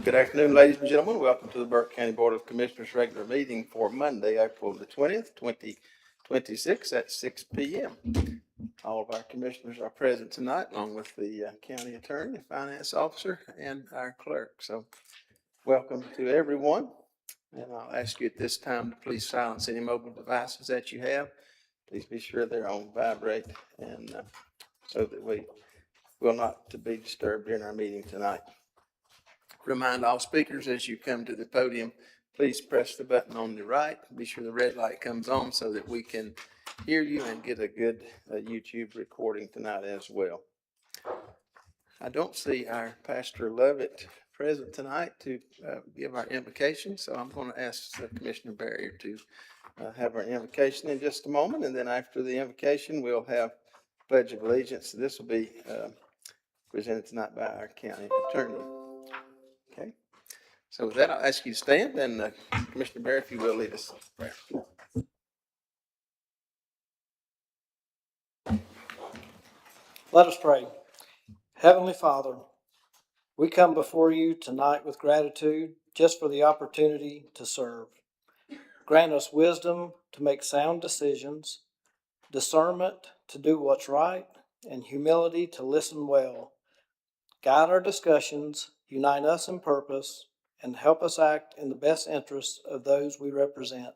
Good afternoon, ladies and gentlemen. Welcome to the Burke County Board of Commissioners regular meeting for Monday, April the 20th, 2026 at 6 p.m. All of our commissioners are present tonight, along with the county attorney, finance officer, and our clerk. So welcome to everyone. And I'll ask you at this time to please silence any mobile devices that you have. Please be sure they're on vibrate and so that we will not to be disturbed during our meeting tonight. Remind all speakers as you come to the podium, please press the button on the right. Be sure the red light comes on so that we can hear you and get a good YouTube recording tonight as well. I don't see our Pastor Lovett present tonight to give our invocation, so I'm going to ask Commissioner Barrier to have our invocation in just a moment, and then after the invocation, we'll have Pledge of Allegiance. This will be presented tonight by our county attorney. Okay. So with that, I'll ask you to stand, and Commissioner Barrett, if you will, lead us in prayer. Let us pray. Heavenly Father, we come before you tonight with gratitude just for the opportunity to serve. Grant us wisdom to make sound decisions, discernment to do what's right, and humility to listen well. Guide our discussions, unite us in purpose, and help us act in the best interests of those we represent.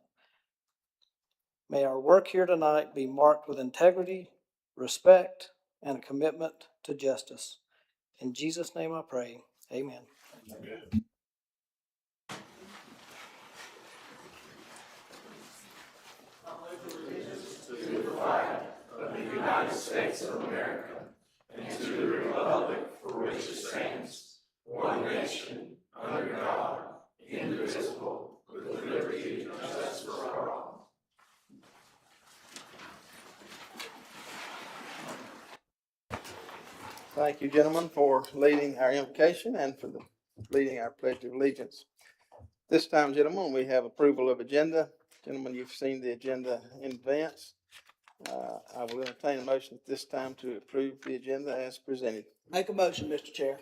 May our work here tonight be marked with integrity, respect, and a commitment to justice. In Jesus' name I pray. Amen. Amen. Allegiance to the flag of the United States of America and to the republic for which it stands, one nation, under God, indivisible, with liberty and justice for all. Thank you, gentlemen, for leading our invocation and for leading our Pledge of Allegiance. This time, gentlemen, we have approval of agenda. Gentlemen, you've seen the agenda in advance. I will entertain a motion at this time to approve the agenda as presented. Make a motion, Mr. Chair.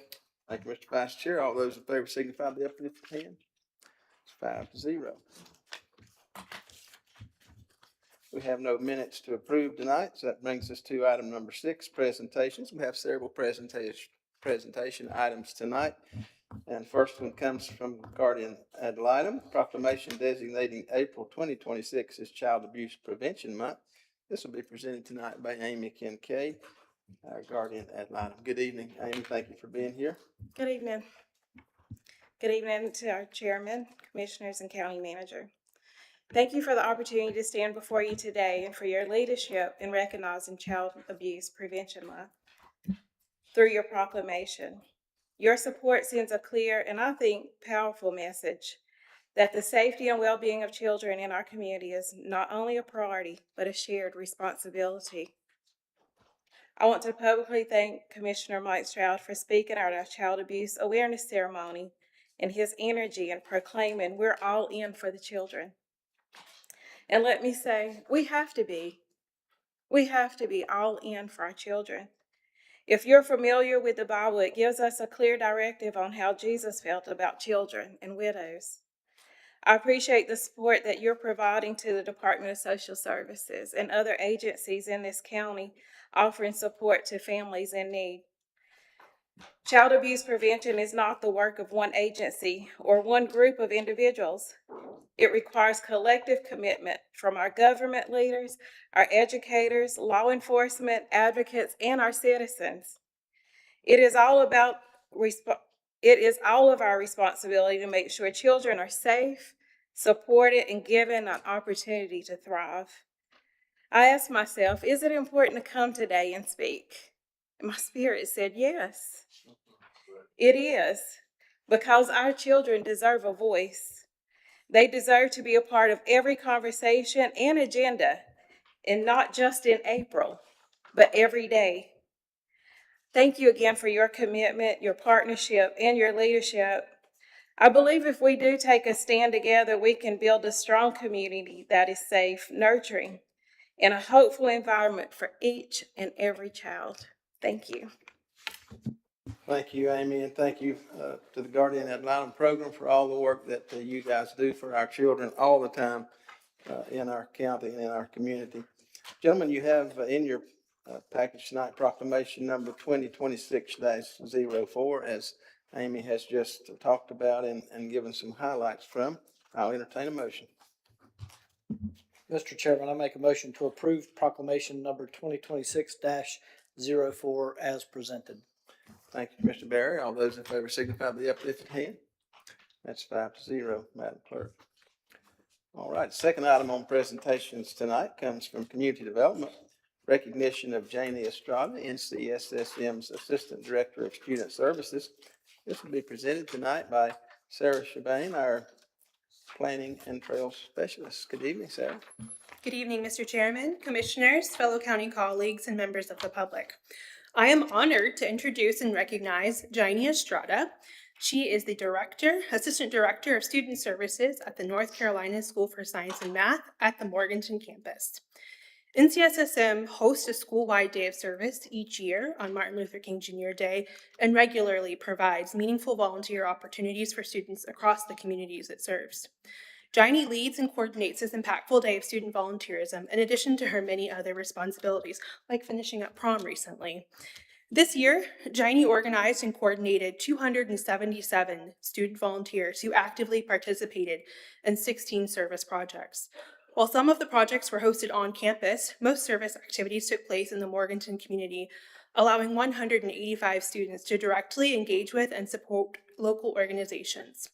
Thank you, Mr. Vice Chair. All those in favor signify by the uplifted hand. It's 5-0. We have no minutes to approve tonight, so that brings us to item number 6, presentations. We have several presentation items tonight. And first one comes from Guardian ad litem, proclamation designating April 2026 as Child Abuse Prevention Month. This will be presented tonight by Amy Kincaid, our Guardian ad litem. Good evening, Amy. Thank you for being here. Good evening. Good evening to our chairman, commissioners, and county manager. Thank you for the opportunity to stand before you today and for your leadership in recognizing Child Abuse Prevention Month. Through your proclamation, your support sends a clear and I think powerful message that the safety and well-being of children in our community is not only a priority, but a shared responsibility. I want to publicly thank Commissioner Mike Stroud for speaking at our Child Abuse Awareness Ceremony and his energy in proclaiming we're all in for the children. And let me say, we have to be all in for our children. If you're familiar with the Bible, it gives us a clear directive on how Jesus felt about children and widows. I appreciate the support that you're providing to the Department of Social Services and other agencies in this county offering support to families in need. Child abuse prevention is not the work of one agency or one group of individuals. It requires collective commitment from our government leaders, our educators, law enforcement, advocates, and our citizens. It is all of our responsibility to make sure children are safe, supported, and given an opportunity to thrive. I asked myself, is it important to come today and speak? And my spirit said yes. It is, because our children deserve a voice. They deserve to be a part of every conversation and agenda, and not just in April, but every day. Thank you again for your commitment, your partnership, and your leadership. I believe if we do take a stand together, we can build a strong community that is safe, nurturing, and a hopeful environment for each and every child. Thank you. Thank you, Amy, and thank you to the Guardian Ad Litem program for all the work that you guys do for our children all the time in our county and in our community. Gentlemen, you have in your package tonight proclamation number 2026-04, as Amy has just talked about and given some highlights from. I'll entertain a motion. Mr. Chairman, I make a motion to approve proclamation number 2026-04 as presented. Thank you, Mr. Barry. All those in favor signify by the uplifted hand. That's 5-0, Madam Clerk. All right, second item on presentations tonight comes from Community Development. Recognition of Janie Estrada, NCSSM's Assistant Director of Student Services. This will be presented tonight by Sarah Shabane, our Planning and Trails Specialist. Good evening, Sarah. Good evening, Mr. Chairman, Commissioners, fellow county colleagues, and members of the public. I am honored to introduce and recognize Janie Estrada. She is the Assistant Director of Student Services at the North Carolina School for Science and Math at the Morganton campus. NCSSM hosts a school-wide day of service each year on Martin Luther King Jr. Day and regularly provides meaningful volunteer opportunities for students across the communities it serves. Janie leads and coordinates this impactful day of student volunteerism in addition to her many other responsibilities, like finishing up prom recently. This year, Janie organized and coordinated 277 student volunteers who actively participated in 16 service projects. While some of the projects were hosted on campus, most service activities took place in the Morganton community, allowing 185 students to directly engage with and support local organizations.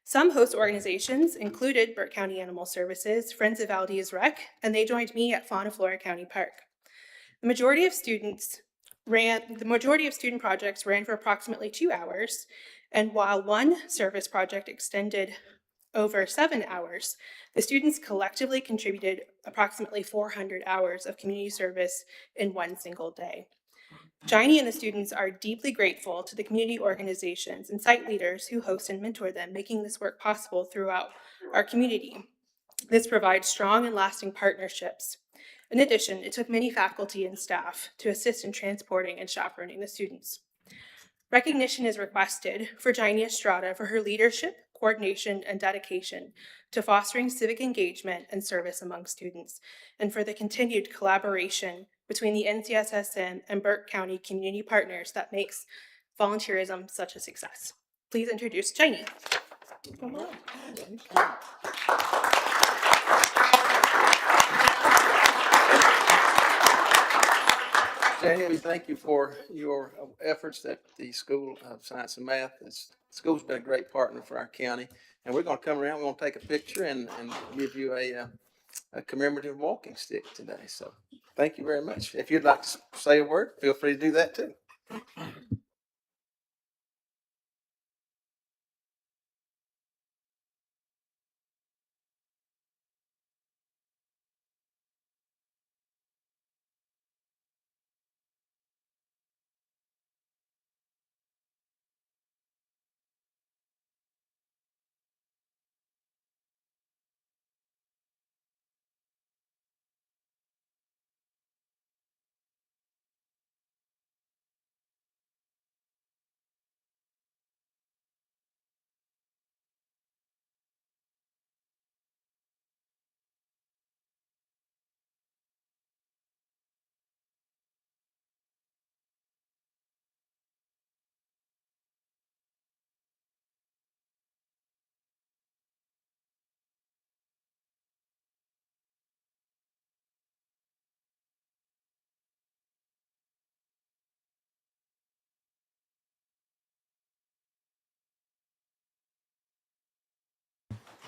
Some host organizations included Burke County Animal Services, Friends of Valdez Rec, and they joined me at Fauna Flora County Park. The majority of student projects ran for approximately 2 hours, and while one service project extended over 7 hours, the students collectively contributed approximately 400 hours of community service in one single day. Janie and the students are deeply grateful to the community organizations and site leaders who host and mentor them, making this work possible throughout our community. This provides strong and lasting partnerships. In addition, it took many faculty and staff to assist in transporting and chaperoning the students. Recognition is requested for Janie Estrada for her leadership, coordination, and dedication to fostering civic engagement and service among students, and for the continued collaboration between the NCSSM and Burke County community partners that makes volunteerism such a success. Please introduce Janie. Come on. Janie, we thank you for your efforts at the School of Science and Math. The school's been a great partner for our county, and we're going to come around. We're going to take a picture and give you a commemorative walking stick today. So thank you very much. If you'd like to say a word, feel free to do that too.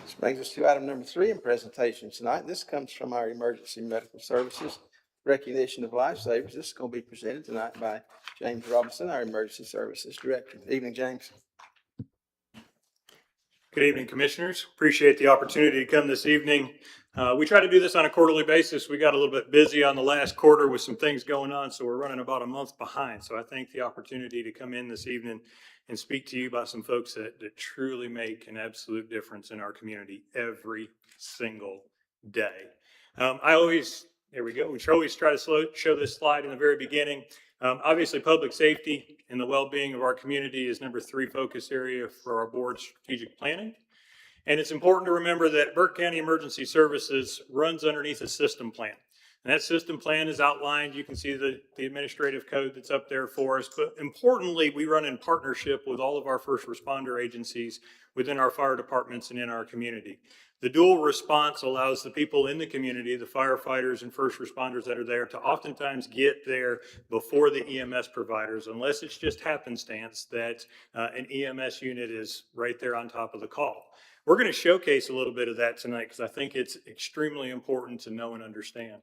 This brings us to item number 3 in presentation tonight. This comes from our Emergency Medical Services Recognition of Lifesavers. This is going to be presented tonight by James Robinson, our Emergency Services Director. Evening, James. Good evening, Commissioners. Appreciate the opportunity to come this evening. We try to do this on a quarterly basis. We got a little bit busy on the last quarter with some things going on, so we're running about a month behind. So I think the opportunity to come in this evening and speak to you about some folks that truly make an absolute difference in our community every single day. Here we go. We always try to show this slide in the very beginning. Obviously, public safety and the well-being of our community is number 3 focus area for our board's strategic planning. And it's important to remember that Burke County Emergency Services runs underneath a system plan. And that system plan is outlined. You can see the administrative code that's up there for us. But importantly, we run in partnership with all of our first responder agencies within our fire departments and in our community. The dual response allows the people in the community, the firefighters and first responders that are there, to oftentimes get there before the EMS providers, unless it's just happenstance that an EMS unit is right there on top of the call. We're going to showcase a little bit of that tonight because I think it's extremely important to know and understand.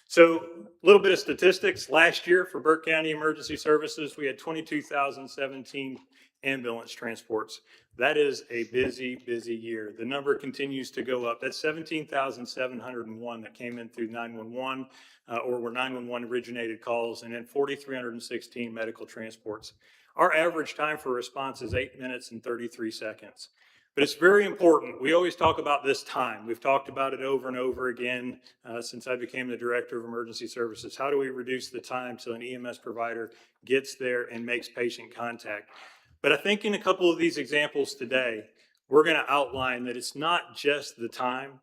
So a little bit of statistics. Last year for Burke County Emergency Services, we had 22,017 ambulance transports. That is a busy, busy year. The number continues to go up. That's 17,701 that came in through 911 or were 911 originated calls, and then 4,316 medical transports. Our average time for response is 8 minutes and 33 seconds. But it's very important. We always talk about this time. We've talked about it over and over again since I became the Director of Emergency Services. How do we reduce the time till an EMS provider gets there and makes patient contact? But I think in a couple of these examples today, we're going to outline that it's not just the time,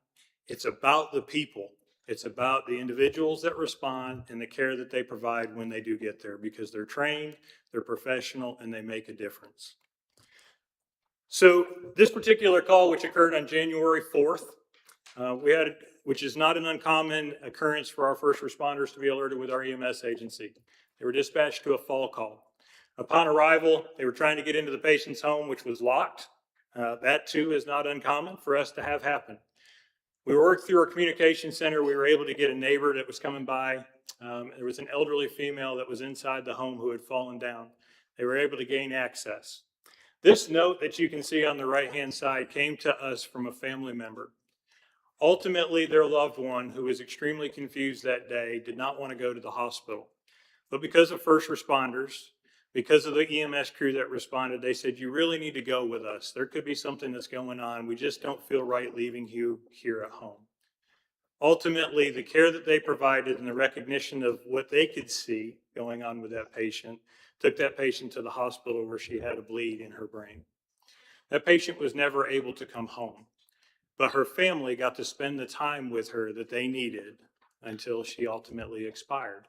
it's about the people. It's about the individuals that respond and the care that they provide when they do get there, because they're trained, they're professional, and they make a difference. So this particular call, which occurred on January 4th, which is not an uncommon occurrence for our first responders to be alerted with our EMS agency. They were dispatched to a fall call. Upon arrival, they were trying to get into the patient's home, which was locked. That too is not uncommon for us to have happen. We worked through our communication center. We were able to get a neighbor that was coming by. There was an elderly female that was inside the home who had fallen down. They were able to gain access. This note that you can see on the right-hand side came to us from a family member. Ultimately, their loved one, who was extremely confused that day, did not want to go to the hospital. But because of first responders, because of the EMS crew that responded, they said, you really need to go with us. There could be something that's going on. We just don't feel right leaving you here at home. Ultimately, the care that they provided and the recognition of what they could see going on with that patient took that patient to the hospital where she had a bleed in her brain. That patient was never able to come home, but her family got to spend the time with her that they needed until she ultimately expired.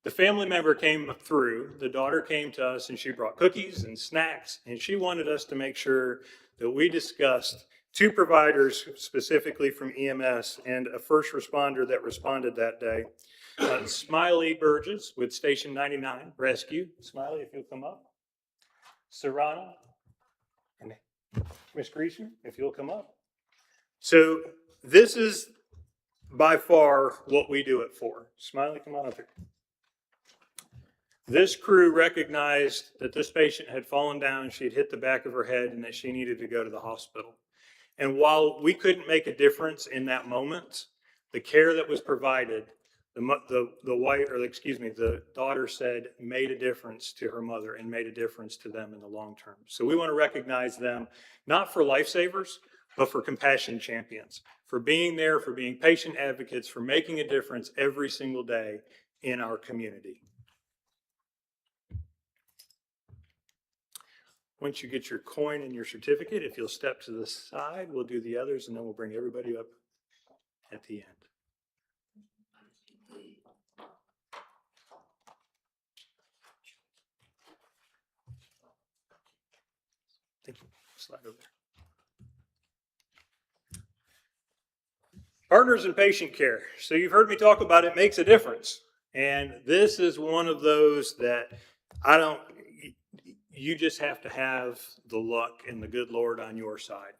The family member came through, the daughter came to us, and she brought cookies and snacks, and she wanted us to make sure that we discussed 2 providers specifically from EMS and a first responder that responded that day. Smiley Burgess with Station 99 Rescue. Smiley, if you'll come up. Serrano and Miss Greaser, if you'll come up. So this is by far what we do it for. Smiley, come on up here. This crew recognized that this patient had fallen down, she'd hit the back of her head, and that she needed to go to the hospital. And while we couldn't make a difference in that moment, the care that was provided, the daughter said, made a difference to her mother and made a difference to them in the long term. So we want to recognize them, not for lifesavers, but for compassion champions, for being there, for being patient advocates, for making a difference every single day in our community. Once you get your coin and your certificate, if you'll step to the side, we'll do the others, and then we'll bring everybody up at the end. Thank you. Slide over there. Partners in patient care. So you've heard me talk about it makes a difference. And this is one of those that you just have to have the luck and the good Lord on your side.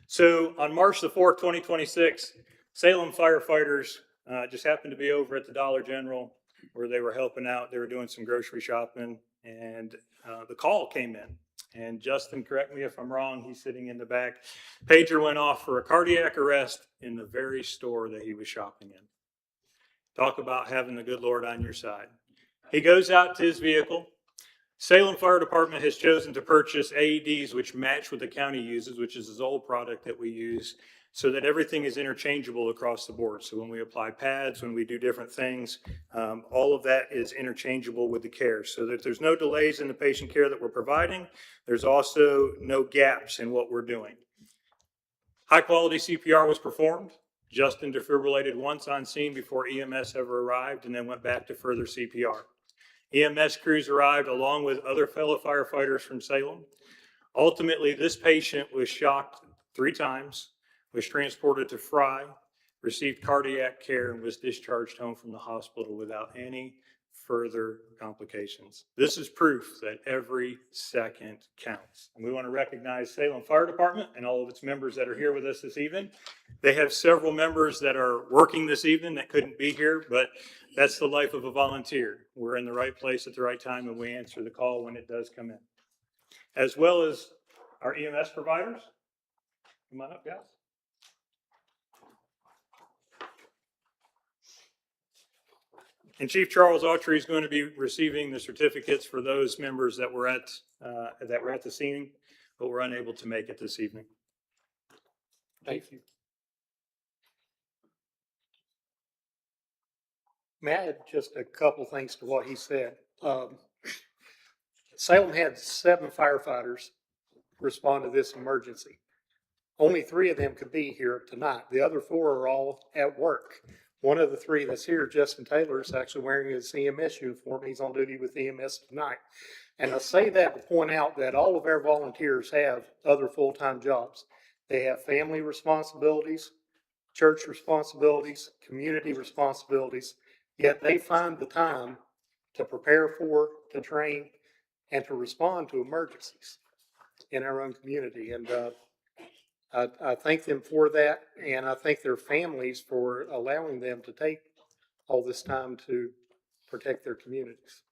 So on March the 4th, 2026, Salem firefighters just happened to be over at the Dollar General where they were helping out. They were doing some grocery shopping, and the call came in. And Justin, correct me if I'm wrong, he's sitting in the back. Pager went off for a cardiac arrest in the very store that he was shopping in. Talk about having the good Lord on your side. He goes out to his vehicle. Salem Fire Department has chosen to purchase AEDs which match what the county uses, which is his old product that we use. so that everything is interchangeable across the board. So when we apply pads, when we do different things, all of that is interchangeable with the care, so that there's no delays in the patient care that we're providing. There's also no gaps in what we're doing. High quality CPR was performed. Justin defibrillated once on scene before EMS ever arrived, and then went back to further CPR. EMS crews arrived along with other fellow firefighters from Salem. Ultimately, this patient was shocked 3 times, was transported to Fry, received cardiac care, and was discharged home from the hospital without any further complications. This is proof that every second counts. And we want to recognize Salem Fire Department and all of its members that are here with us this evening. They have several members that are working this evening that couldn't be here, but that's the life of a volunteer. We're in the right place at the right time, and we answer the call when it does come in. As well as our EMS providers. Come on up, guys. And Chief Charles Autry is going to be receiving the certificates for those members that were at the scene, but were unable to make it this evening. Thank you. May I add just a couple things to what he said? Salem had 7 firefighters respond to this emergency. Only 3 of them could be here tonight. The other 4 are all at work. One of the 3 that's here, Justin Taylor, is actually wearing his EMS uniform. He's on duty with EMS tonight. And I say that to point out that all of our volunteers have other full-time jobs. They have family responsibilities, church responsibilities, community responsibilities, yet they find the time to prepare for, to train, and to respond to emergencies in our own community. And I thank them for that, and I thank their families for allowing them to take all this time to protect their communities.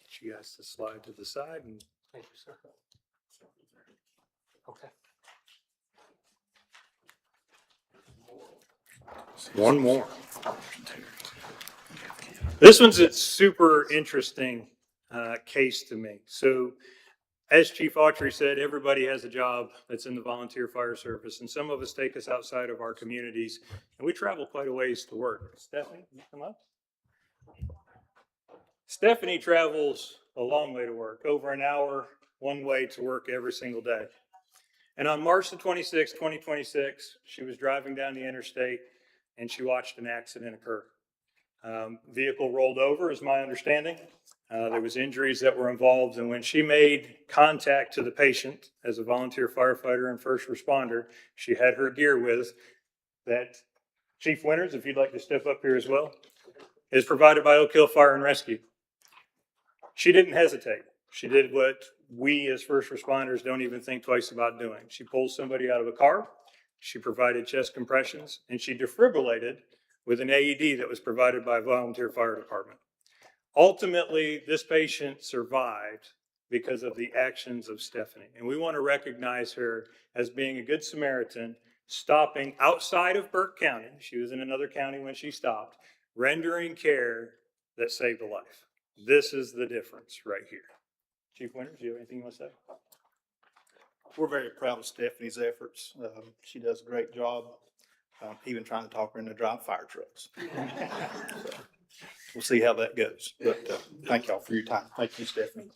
Get you guys to slide to the side, and Thank you, sir. Okay. one more. This one's a super interesting case to me. So as Chief Autry said, everybody has a job that's in the volunteer fire service, and some of us take us outside of our communities, and we travel quite a ways to work. Stephanie, can you come up? Stephanie travels a long way to work, over an hour one way to work every single day. And on March the 26th, 2026, she was driving down the interstate and she watched an accident occur. Vehicle rolled over, is my understanding. There was injuries that were involved, and when she made contact to the patient as a volunteer firefighter and first responder, she had her gear with that. Chief Winters, if you'd like to step up here as well, is provided by Oak Hill Fire and Rescue. She didn't hesitate. She did what we as first responders don't even think twice about doing. She pulled somebody out of a car, she provided chest compressions, and she defibrillated with an AED that was provided by a volunteer fire department. Ultimately, this patient survived because of the actions of Stephanie. And we want to recognize her as being a good Samaritan, stopping outside of Burke County. She was in another county when she stopped, rendering care that saved a life. This is the difference right here. Chief Winters, do you have anything you want to say? We're very proud of Stephanie's efforts. She does a great job, even trying to talk her into drive fire trucks. So, we'll see how that goes. But thank y'all for your time. Thank you, Stephanie.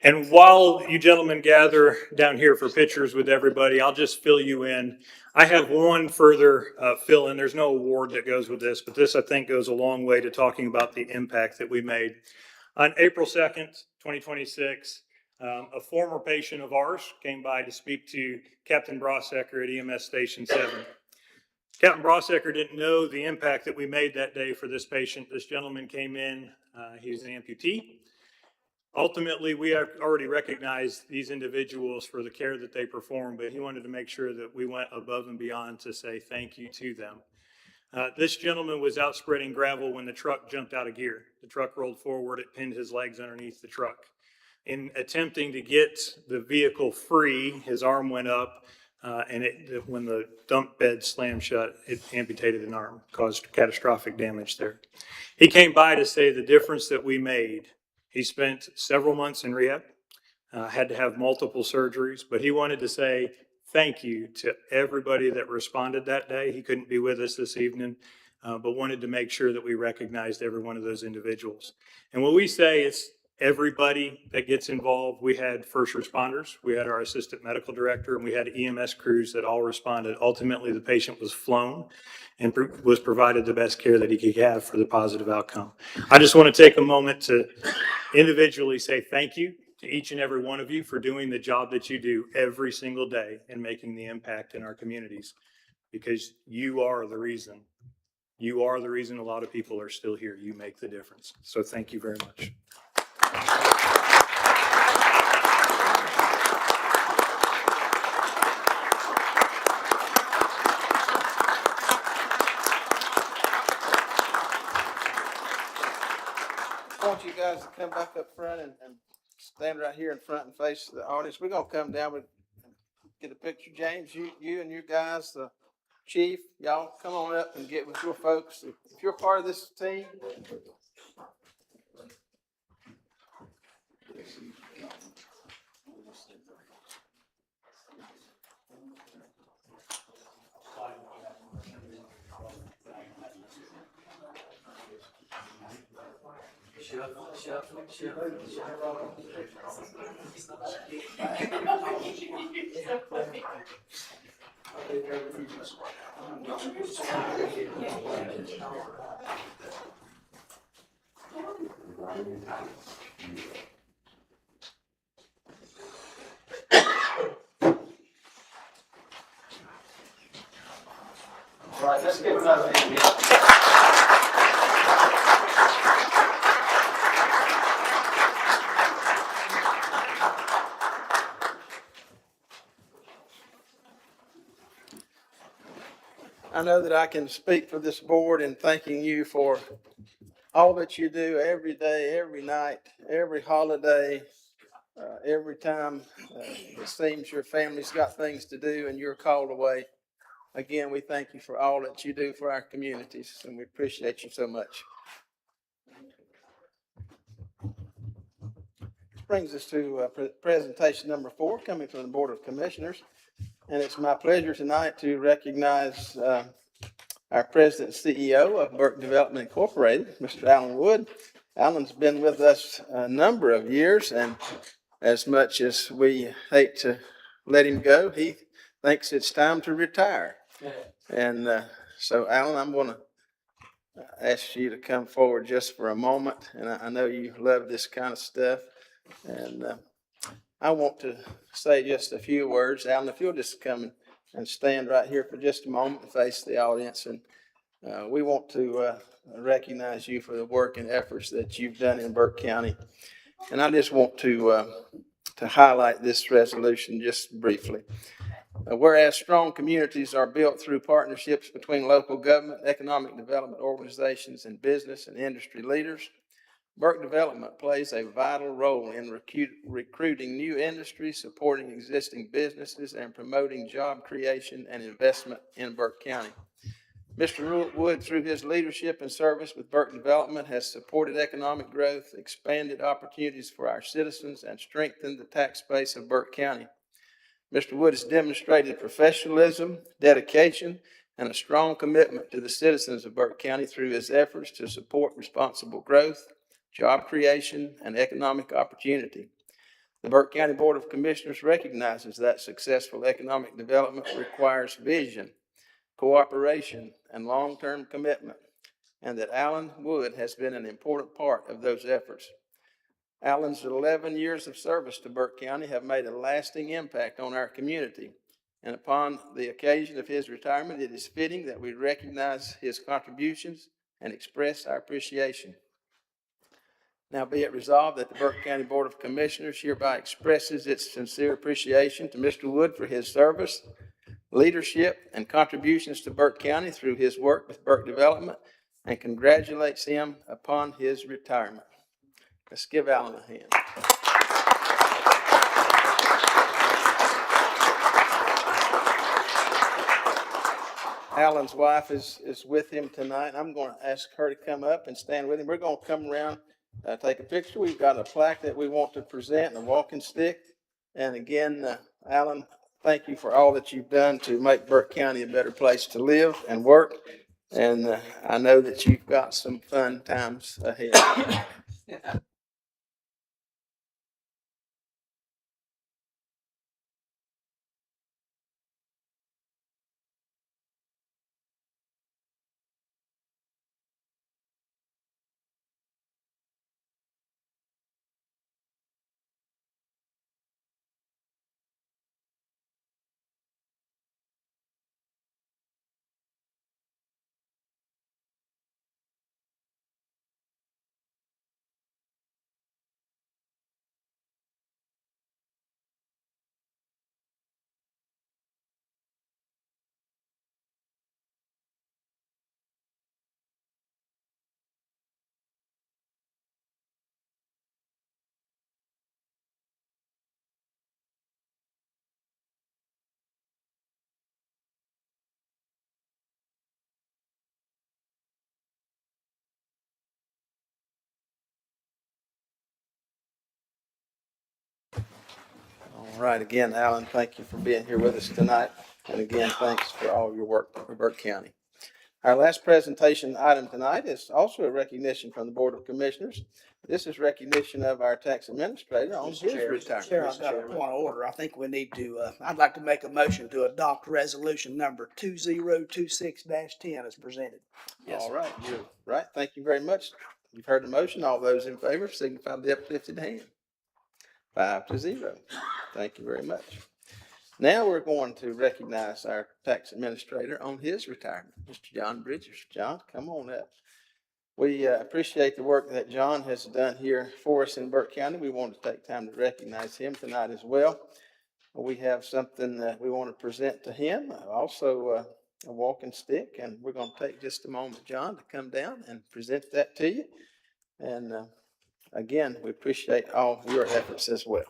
And while you gentlemen gather down here for pictures with everybody, I'll just fill you in. I have one further fill in. There's no award that goes with this, but this I think goes a long way to talking about the impact that we made. On April 2nd, 2026, a former patient of ours came by to speak to Captain Brossecker at EMS Station 7. Captain Brossecker didn't know the impact that we made that day for this patient. This gentleman came in, he was an amputee. Ultimately, we have already recognized these individuals for the care that they perform, but he wanted to make sure that we went above and beyond to say thank you to them. This gentleman was out spreading gravel when the truck jumped out of gear. The truck rolled forward, it pinned his legs underneath the truck. In attempting to get the vehicle free, his arm went up, and when the dump bed slammed shut, it amputated an arm, caused catastrophic damage there. He came by to say the difference that we made. He spent several months in rehab, had to have multiple surgeries, but he wanted to say thank you to everybody that responded that day. He couldn't be with us this evening, but wanted to make sure that we recognized every one of those individuals. And when we say it's everybody that gets involved, we had first responders, we had our assistant medical director, and we had EMS crews that all responded. Ultimately, the patient was flown and was provided the best care that he could have for the positive outcome. I just want to take a moment to individually say thank you to each and every one of you for doing the job that you do every single day and making the impact in our communities, because you are the reason. You are the reason a lot of people are still here. You make the difference. So thank you very much. I want you guys to come back up front and stand right here in front and face the audience. We're gonna come down and get a picture. James, you and you guys, the chief, y'all come on up and get with your folks. If you're part of this team. All right, let's get another hand. I know that I can speak for this board in thanking you for all that you do every day, every night, every holiday, every time it seems your family's got things to do and you're called away. Again, we thank you for all that you do for our communities, and we appreciate you so much. This brings us to presentation number 4, coming from the Board of Commissioners. And it's my pleasure tonight to recognize our President and CEO of Burke Development Incorporated, Mr. Alan Wood. Alan's been with us a number of years, and as much as we hate to let him go, he thinks it's time to retire. And so, Alan, I'm going to ask you to come forward just for a moment. And I know you love this kind of stuff. And I want to say just a few words. Alan, if you'll just come and stand right here for just a moment and face the audience. And we want to recognize you for the work and efforts that you've done in Burke County. And I just want to highlight this resolution just briefly. Whereas strong communities are built through partnerships between local government, economic development organizations, and business and industry leaders, Burke Development plays a vital role in recruiting new industries, supporting existing businesses, and promoting job creation and investment in Burke County. Mr. Wood, through his leadership and service with Burke Development, has supported economic growth, expanded opportunities for our citizens, and strengthened the tax base of Burke County. Mr. Wood has demonstrated professionalism, dedication, and a strong commitment to the citizens of Burke County through his efforts to support responsible growth, job creation, and economic opportunity. The Burke County Board of Commissioners recognizes that successful economic development requires vision, cooperation, and long-term commitment, and that Alan Wood has been an important part of those efforts. Alan's 11 years of service to Burke County have made a lasting impact on our community, and upon the occasion of his retirement, it is fitting that we recognize his contributions and express our appreciation. Now be it resolved that the Burke County Board of Commissioners hereby expresses its sincere appreciation to Mr. Wood for his service, leadership, and contributions to Burke County through his work with Burke Development, and congratulates him upon his retirement. Let's give Alan a hand. Alan's wife is with him tonight. I'm going to ask her to come up and stand with him. We're going to come around, take a picture. We've got a plaque that we want to present and a walking stick. And again, Alan, thank you for all that you've done to make Burke County a better place to live and work. And I know that you've got some fun times ahead. All right, again, Alan, thank you for being here with us tonight. And again, thanks for all your work for Burke County. Our last presentation item tonight is also a recognition from the Board of Commissioners. This is recognition of our tax administrator on his retirement. Chair, I've got a point of order. I think we need to, I'd like to make a motion to adopt resolution number 2026-10 as presented. All right, you're right. Thank you very much. You've heard the motion. All those in favor signify by the uplifted hand. 5-0. Thank you very much. Now we're going to recognize our tax administrator on his retirement, Mr. John Bridgers. John, come on up. We appreciate the work that John has done here for us in Burke County. We want to take time to recognize him tonight as well. We have something that we want to present to him, also a walking stick, and we're going to take just a moment, John, to come down and present that to you. And again, we appreciate all your efforts as well.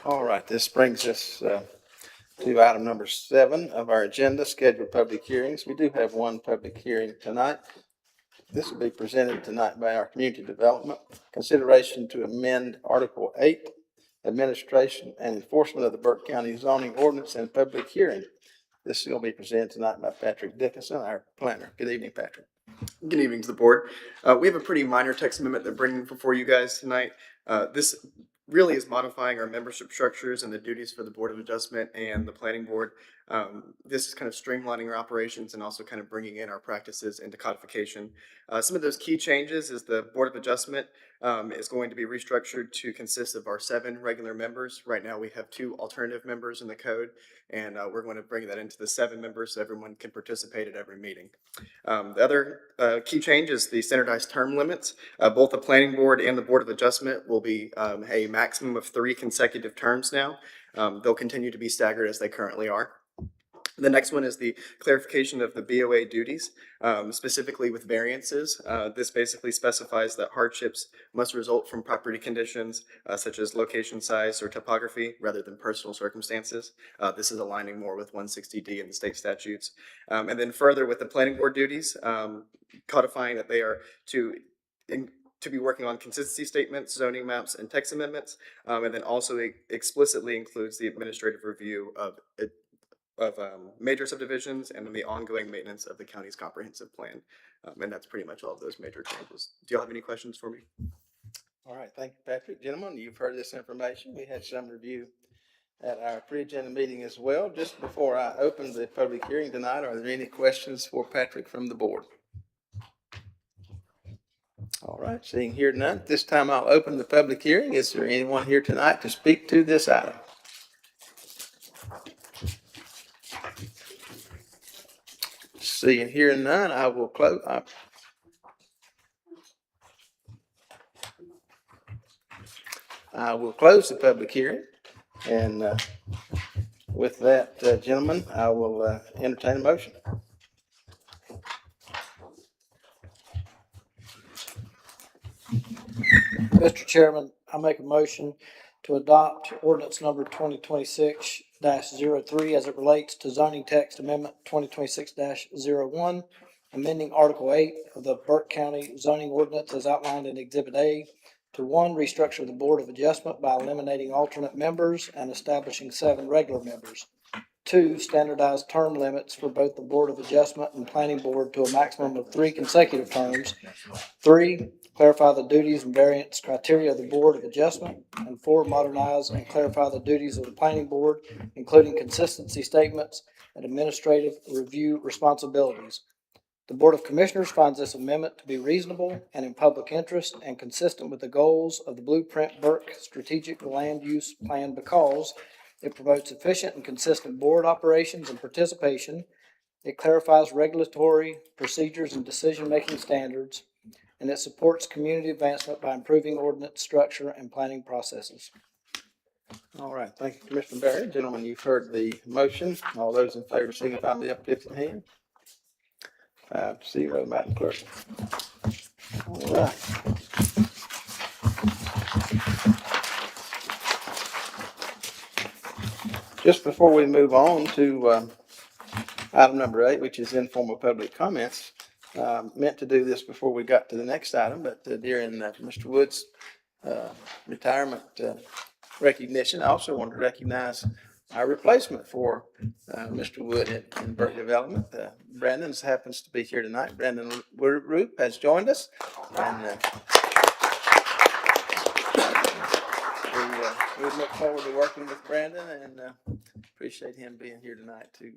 All right, this brings us to item number 7 of our agenda, scheduled public hearings. We do have one public hearing tonight. This will be presented tonight by our Community Development. Consideration to amend Article 8, Administration and Enforcement of the Burke County Zoning Ordinance and Public Hearing. This is going to be presented tonight by Patrick Dickinson, our planner. Good evening, Patrick. Good evening to the board. We have a pretty minor text amendment that we're bringing before you guys tonight. This really is modifying our membership structures and the duties for the Board of Adjustment and the Planning Board. This is kind of streamlining our operations and also kind of bringing in our practices into codification. Some of those key changes is the Board of Adjustment is going to be restructured to consist of our 7 regular members. Right now we have 2 alternative members in the code, and we're going to bring that into the 7 members so everyone can participate at every meeting. The other key change is the standardized term limits. Both the Planning Board and the Board of Adjustment will be a maximum of 3 consecutive terms now. They'll continue to be staggered as they currently are. The next one is the clarification of the BOA duties, specifically with variances. This basically specifies that hardships must result from property conditions such as location, size, or topography rather than personal circumstances. This is aligning more with 160D in the state statutes. And then further with the planning board duties, codifying that they are to to be working on consistency statements, zoning maps, and text amendments, and then also explicitly includes the administrative review of major subdivisions and then the ongoing maintenance of the county's comprehensive plan. And that's pretty much all of those major changes. Do y'all have any questions for me? All right, thank you, Patrick. Gentlemen, you've heard this information. We had some review at our pre-agenda meeting as well. Just before I open the public hearing tonight, are there any questions for Patrick from the board? All right, seeing here none, at this time I'll open the public hearing. Is there anyone here tonight to speak to this item? Seeing here none, I will close. I will close the public hearing. And with that, gentlemen, I will entertain a motion. Mr. Chairman, I make a motion to adopt ordinance number 2026-03 as it relates to zoning text amendment 2026-01, amending Article 8 of the Burke County zoning ordinance as outlined in Exhibit A to 1, restructure the Board of Adjustment by eliminating alternate members and establishing 7 regular members. 2, standardize term limits for both the Board of Adjustment and Planning Board to a maximum of 3 consecutive terms. 3, clarify the duties and variance criteria of the Board of Adjustment. And 4, modernize and clarify the duties of the Planning Board, including consistency statements and administrative review responsibilities. The Board of Commissioners finds this amendment to be reasonable and in public interest and consistent with the goals of the Blueprint Burke Strategic Land Use Plan because it promotes efficient and consistent board operations and participation. It clarifies regulatory procedures and decision-making standards, and it supports community advancement by improving ordinance structure and planning processes. All right, thank you, Commissioner Barry. Gentlemen, you've heard the motion. All those in favor signify by the uplifted hand. 5-0, Madam Clerk. All right. Just before we move on to item number 8, which is informal public comments, meant to do this before we got to the next item, but during Mr. Wood's retirement recognition, I also want to recognize our replacement for Mr. Wood in Burke Development. Brandon happens to be here tonight. Brandon Roop has joined us. And we look forward to working with Brandon and appreciate him being here tonight to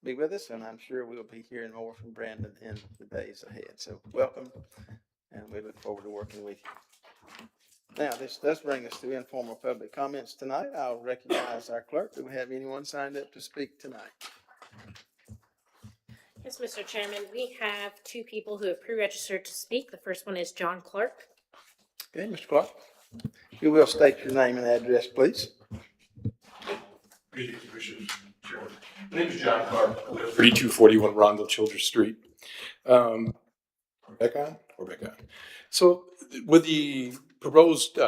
be with us. And I'm sure we'll be hearing more from Brandon in the days ahead. So welcome, and we look forward to working with you. Now, this does bring us to informal public comments tonight. I'll recognize our clerk. Do we have anyone signed up to speak tonight? Yes, Mr. Chairman, we have 2 people who have pre-registered to speak. The first one is John Clark. Okay, Mr. Clark, you will state your name and address, please. Good evening, Commissioners. Chairman. My name is John Clark. I live at 3241 Rondell Childress Street. Back on. So with the proposed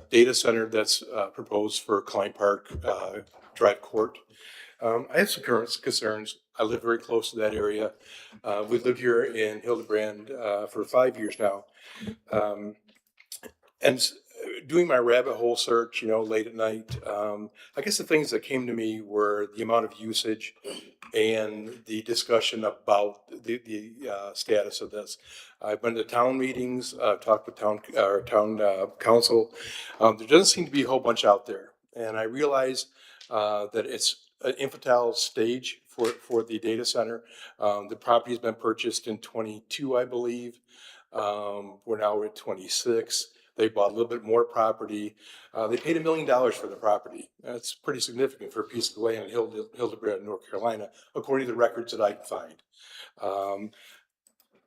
data center that's proposed for Klein Park Drive Court, I have some current concerns. I live very close to that area. We've lived here in Hildebrand for 5 years now. And doing my rabbit hole search, late at night, I guess the things that came to me were the amount of usage and the discussion about the status of this. I've been to town meetings, talked with town council. There doesn't seem to be a whole bunch out there. And I realize that it's an infantile stage for the data center. The property has been purchased in 22, I believe. We're now at 26. They bought a little bit more property. They paid $1 million for the property. That's pretty significant for a piece of land in Hildebrand, North Carolina, according to the records that I can find.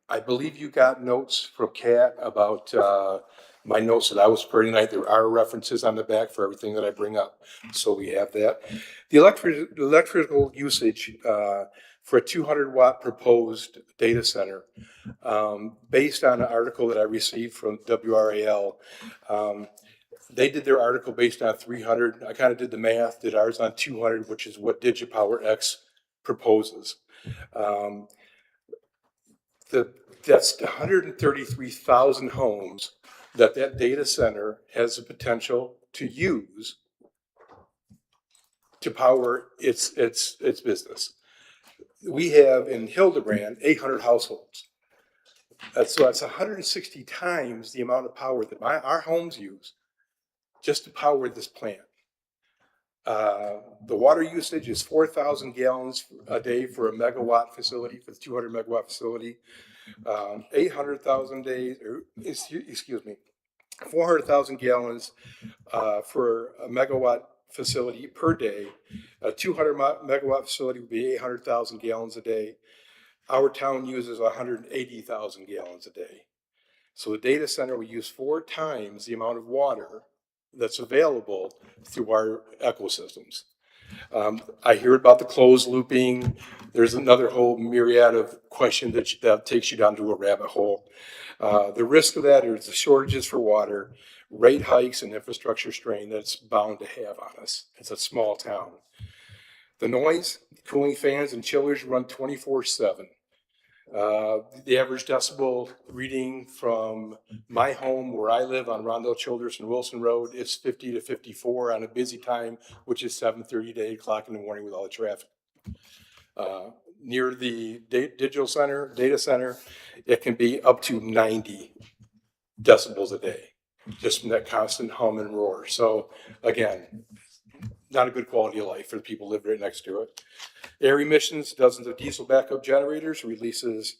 I believe you got notes from Kat about my notes that I was preparing tonight. There are references on the back for everything that I bring up. So we have that. The electrical usage for a 200-watt proposed data center, based on an article that I received from WRAL. They did their article based on 300. I kind of did the math, did ours on 200, which is what DigiPower X proposes. That's 133,000 homes that that data center has the potential to use to power its business. We have in Hildebrand 800 households. So that's 160 times the amount of power that our homes use just to power this plant. The water usage is 4,000 gallons a day for a megawatt facility, for the 200 megawatt facility. 800,000 days, or excuse me, 400,000 gallons for a megawatt facility per day. A 200 megawatt facility would be 800,000 gallons a day. Our town uses 180,000 gallons a day. So the data center will use 4 times the amount of water that's available through our ecosystems. I hear about the closed looping. There's another whole myriad of questions that takes you down to a rabbit hole. The risk of that is the shortages for water, rate hikes, and infrastructure strain that's bound to have on us. It's a small town. The noise, cooling fans and chillers run 24/7. The average decibel reading from my home where I live on Rondell Childress and Wilson Road is 50 to 54 on a busy time, which is 7:30 to 8 o'clock in the morning with all the traffic. Near the data center, it can be up to 90 decibels a day, just from that constant hum and roar. So again, not a good quality of life for the people who live right next to it. Air emissions, dozens of diesel backup generators, releases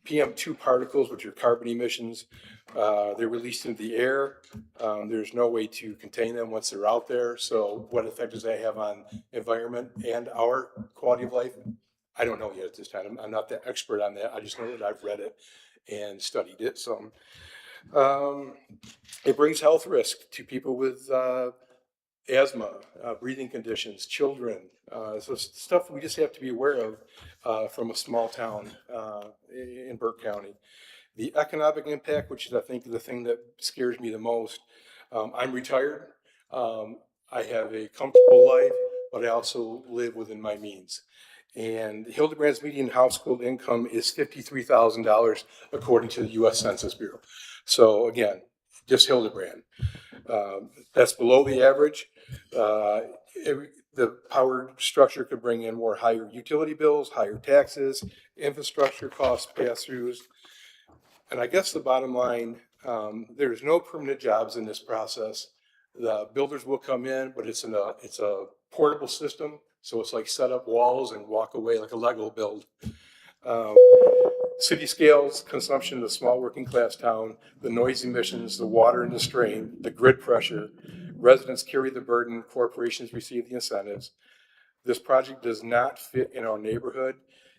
PM2 particles, which are carbon emissions. They're released into the air. There's no way to contain them once they're out there. So what effect does that have on environment and our quality of life? I don't know yet at this time. I'm not the expert on that. I just know that I've read it and studied it. So it brings health risk to people with asthma, breathing conditions, children. So stuff we just have to be aware of from a small town in Burke County. The economic impact, which is I think the thing that scares me the most. I'm retired. I have a comfortable life, but I also live within my means. And Hildebrand's median household income is $53,000 according to the U.S. Census Bureau. So again, just Hildebrand. That's below the average. The power structure could bring in more higher utility bills, higher taxes, infrastructure costs, pass-throughs. And I guess the bottom line, there's no permanent jobs in this process. The builders will come in, but it's a portable system. So it's like set up walls and walk away like a Lego build. City scales, consumption of the small working class town, the noise emissions, the water and the strain, the grid pressure, residents carry the burden, corporations receive the incentives. This project does not fit in our neighborhood.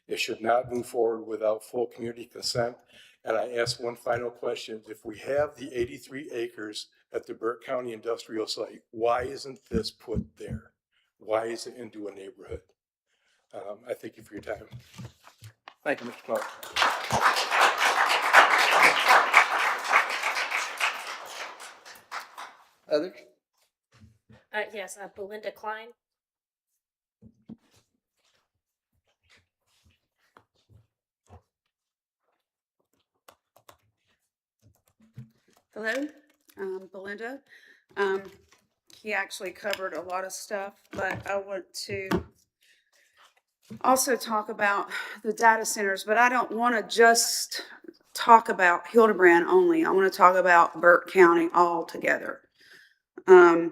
It should not move forward without full community consent. And I ask one final question. If we have the 83 acres at the Burke County Industrial Site, why isn't this put there? Why is it into a neighborhood? I thank you for your time. Thank you, Mr. Clark. Others? Yes, Belinda Klein. Hello, Belinda. He actually covered a lot of stuff, but I want to also talk about the data centers, but I don't want to just talk about Hildebrand only. I want to talk about Burke County altogether. The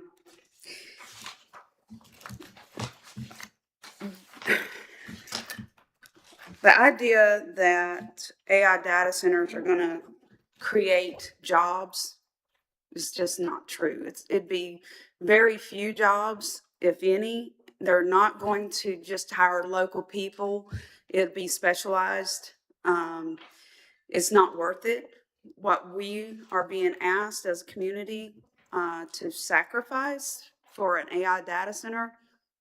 idea that AI data centers are going to create jobs is just not true. It'd be very few jobs, if any. They're not going to just hire local people. It'd be specialized. It's not worth it. What we are being asked as a community to sacrifice for an AI data center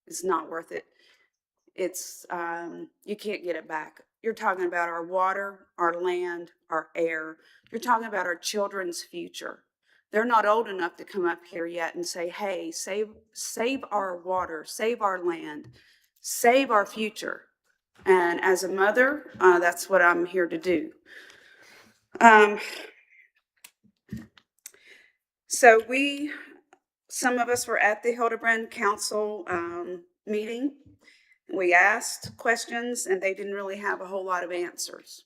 is not worth it. It's you can't get it back. You're talking about our water, our land, our air. You're talking about our children's future. They're not old enough to come up here yet and say, hey, save our water, save our land, save our future. And as a mother, that's what I'm here to do. So some of us were at the Hildebrand Council meeting. We asked questions and they didn't really have a whole lot of answers.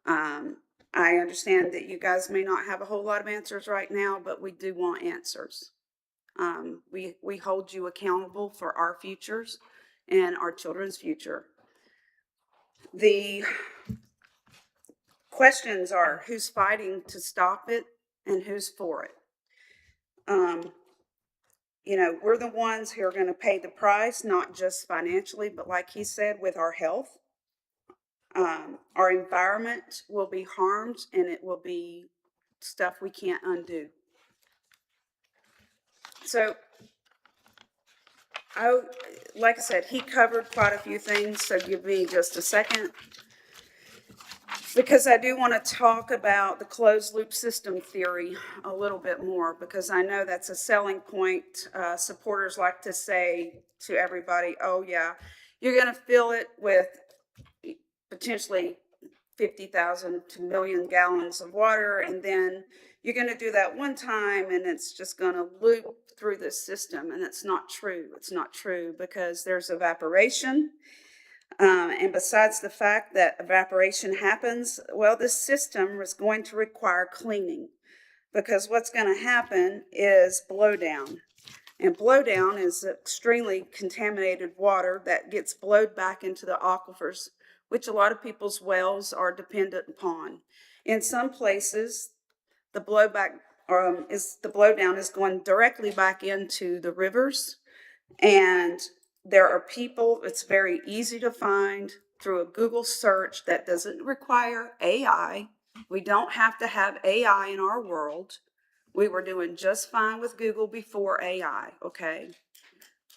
I understand that you guys may not have a whole lot of answers right now, but we do want answers. We hold you accountable for our futures and our children's future. The questions are who's fighting to stop it and who's for it. We're the ones who are going to pay the price, not just financially, but like he said, with our health. Our environment will be harmed and it will be stuff we can't undo. So, like I said, he covered quite a few things, so give me just a second. Because I do want to talk about the closed loop system theory a little bit more, because I know that's a selling point. Supporters like to say to everybody, oh yeah, you're going to fill it with potentially 50,000 to million gallons of water, and then you're going to do that one time and it's just going to loop through the system. And it's not true. It's not true, because there's evaporation. And besides the fact that evaporation happens, well, this system is going to require cleaning, because what's going to happen is blowdown. And blowdown is extremely contaminated water that gets blowed back into the aquifers, which a lot of people's wells are dependent upon. In some places, the blowdown is going directly back into the rivers, and there are people, it's very easy to find through a Google search that doesn't require AI. We don't have to have AI in our world. We were doing just fine with Google before AI, okay?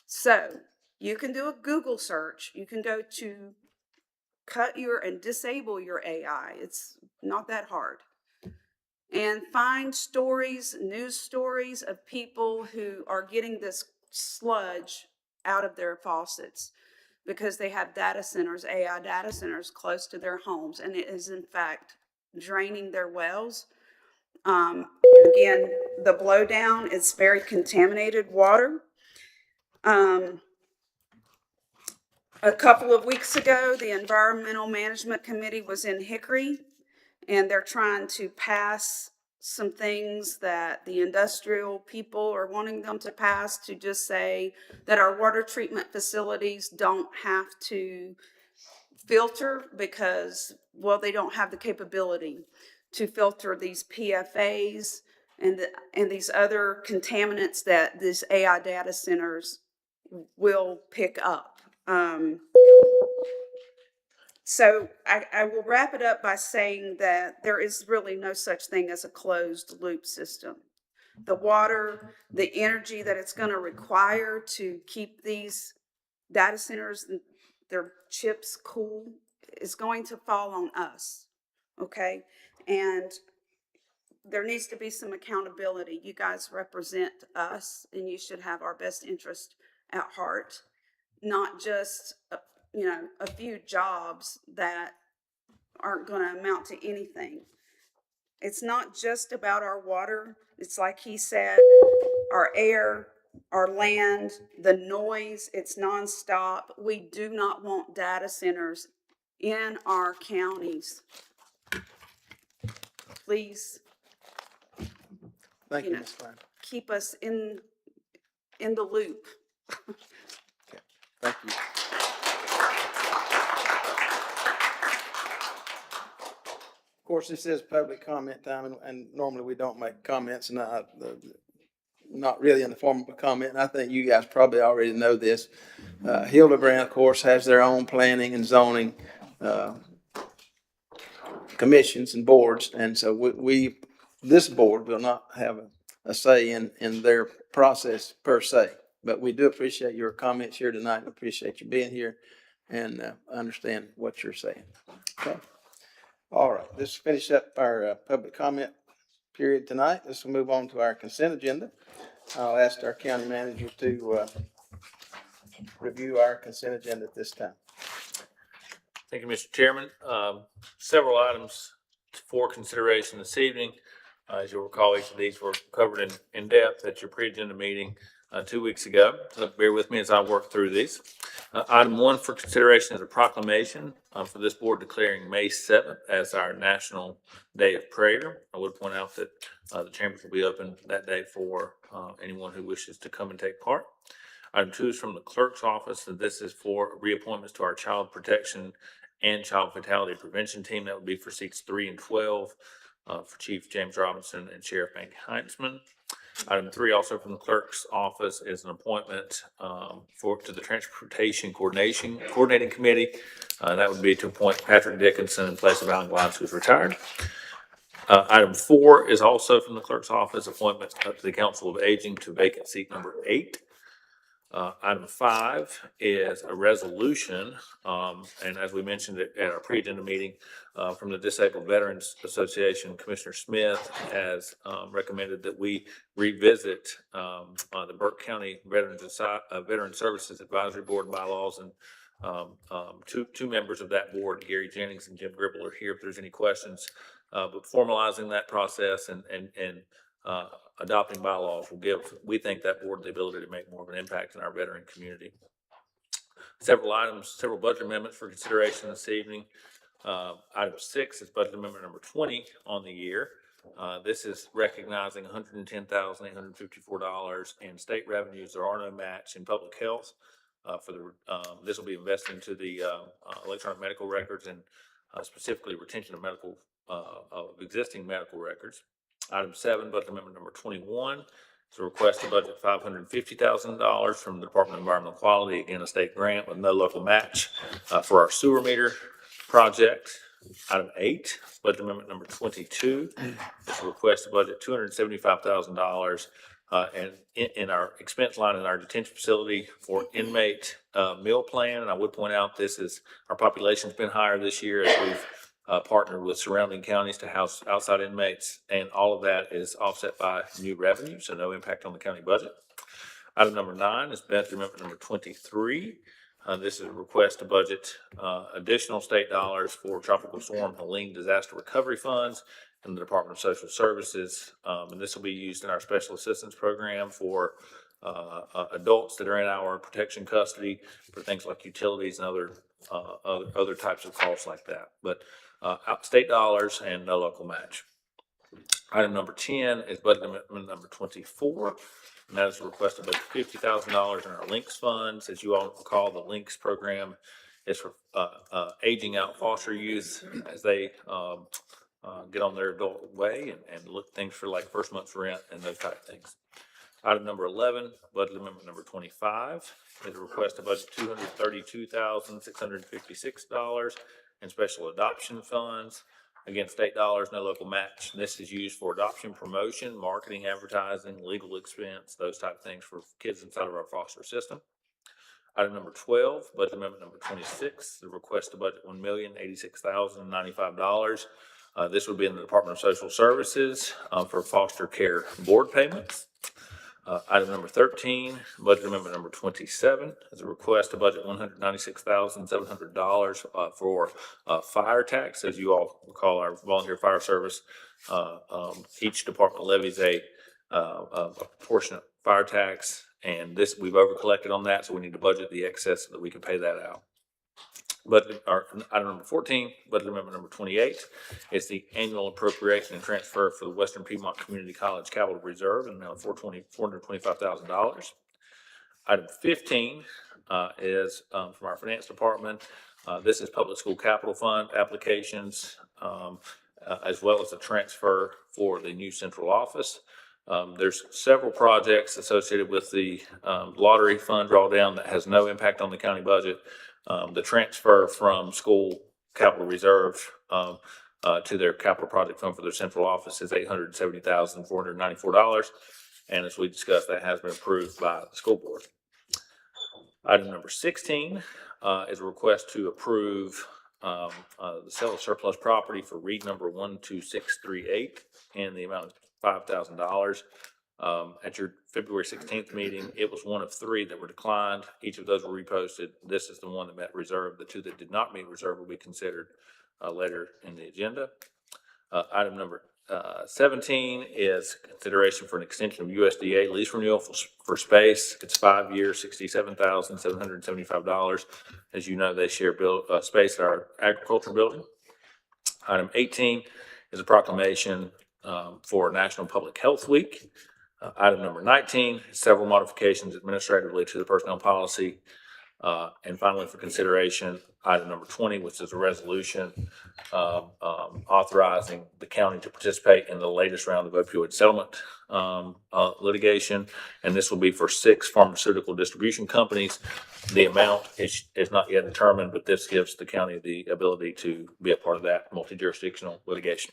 So you can do a Google search. You can go to and disable your AI. It's not that hard. And find stories, news stories of people who are getting this sludge out of their faucets because they have data centers, AI data centers close to their homes, and it is in fact draining their wells. Again, the blowdown is very contaminated water. A couple of weeks ago, the Environmental Management Committee was in Hickory, and they're trying to pass some things that the industrial people are wanting them to pass, to just say that our water treatment facilities don't have to filter because, well, they don't have the capability to filter these PFAs and these other contaminants that these AI data centers will pick up. So I will wrap it up by saying that there is really no such thing as a closed loop system. The water, the energy that it's going to require to keep these data centers, their chips cool, is going to fall on us, okay? And there needs to be some accountability. You guys represent us, and you should have our best interest at heart, not just a few jobs that aren't going to amount to anything. It's not just about our water. It's like he said, our air, our land, the noise, it's nonstop. We do not want data centers in our counties. Please, Thank you, Ms. Klein. keep us in the loop. Okay. Thank you. Of course, this is public comment time, and normally we don't make comments, and not really in the form of a comment. And I think you guys probably already know this. Hildebrand, of course, has their own planning and zoning commissions and boards, and so this board will not have a say in their process per se. But we do appreciate your comments here tonight. We appreciate you being here and understand what you're saying. Okay. All right, let's finish up our public comment period tonight. Let's move on to our consent agenda. I'll ask our county manager to review our consent agenda at this time. Thank you, Mr. Chairman. Several items for consideration this evening. As you'll recall, each of these were covered in depth at your pre-agenda meeting 2 weeks ago. So bear with me as I work through these. Item 1 for consideration is a proclamation for this board declaring May 7th as our National Day of Prayer. I would point out that the chambers will be open that day for anyone who wishes to come and take part. Item 2 is from the clerk's office, and this is for reappointments to our child protection and child fatality prevention team. That would be for seats 3 and 12 for Chief James Robinson and Sheriff Bank Heintzman. Item 3, also from the clerk's office, is an appointment to the Transportation Coordinating Committee. That would be to appoint Patrick Dickinson in place of Alan Glimes, who's retired. Item 4 is also from the clerk's office, appointment to the Council of Aging to vacant seat number 8. Item 5 is a resolution, and as we mentioned at our pre-agenda meeting, from the Disabled Veterans Association, Commissioner Smith has recommended that we revisit the Burke County Veteran Services Advisory Board bylaws, and two members of that board, Gary Jennings and Jim Gribble, are here if there's any questions. But formalizing that process and adopting bylaws will give, we think, that board the ability to make more of an impact in our veteran community. Several budget amendments for consideration this evening. Item 6 is budget amendment number 20 on the year. This is recognizing $110,854 in state revenues. There are no match in public health. This will be invested into the electronic medical records and specifically retention of existing medical records. Item 7, budget amendment number 21, is a request to budget $550,000 from the Department of Environmental Quality, again, a state grant with no local match for our sewer meter project. Item 8, budget amendment number 22, is a request to budget $275,000 and in our expense line in our detention facility for inmate meal plan. And I would point out our population's been higher this year as we've partnered with surrounding counties to house outside inmates, and all of that is offset by new revenue, so no impact on the county budget. Item number 9 is budget amendment number 23. This is a request to budget additional state dollars for Tropical Storm Helene disaster recovery funds in the Department of Social Services, and this will be used in our special assistance program for adults that are in our protection custody for things like utilities and other types of costs like that. But state dollars and no local match. Item number 10 is budget amendment number 24, and that is a request of $50,000 in our LINKS funds. As you all recall, the LINKS program is for aging out foster youth as they get on their adult way and look things for like first month's rent and those type of things. Item number 11, budget amendment number 25, is a request to budget $232,656 in special adoption funds. Again, state dollars, no local match. This is used for adoption promotion, marketing, advertising, legal expense, those type of things for kids inside of our foster system. Item number 12, budget amendment number 26, the request to budget $1,086,095. This would be in the Department of Social Services for foster care board payments. Item number 13, budget amendment number 27, is a request to budget $196,700 for fire tax. As you all recall, our volunteer fire service, each department levies a portion of fire tax, and we've over collected on that, so we need to budget the excess so that we can pay that out. Item number 14, budget amendment number 28, is the annual appropriation and transfer for the Western Piedmont Community College Capital Reserve in the amount of $425,000. Item 15 is from our finance department. This is public school capital fund applications, as well as a transfer for the new central office. There's several projects associated with the lottery fund drawdown that has no impact on the county budget. The transfer from school capital reserve to their capital project fund for their central office is $870,494. And as we discussed, that has been approved by the school board. Item number 16 is a request to approve the sale of surplus property for REIT number 12638 in the amount of $5,000. At your February 16th meeting, it was one of 3 that were declined. Each of those were reposted. This is the one that met reserve. The 2 that did not meet reserve will be considered later in the agenda. Item number 17 is consideration for an extension of USDA lease renewal for space. It's 5 years, $67,775. As you know, they share space at our agriculture building. Item 18 is a proclamation for National Public Health Week. Item number 19, several modifications administratively to the personnel policy. And finally, for consideration, item number 20, which is a resolution authorizing the county to participate in the latest round of opioid settlement litigation. And this will be for 6 pharmaceutical distribution companies. The amount is not yet determined, but this gives the county the ability to be a part of that multi-jurisdictional litigation.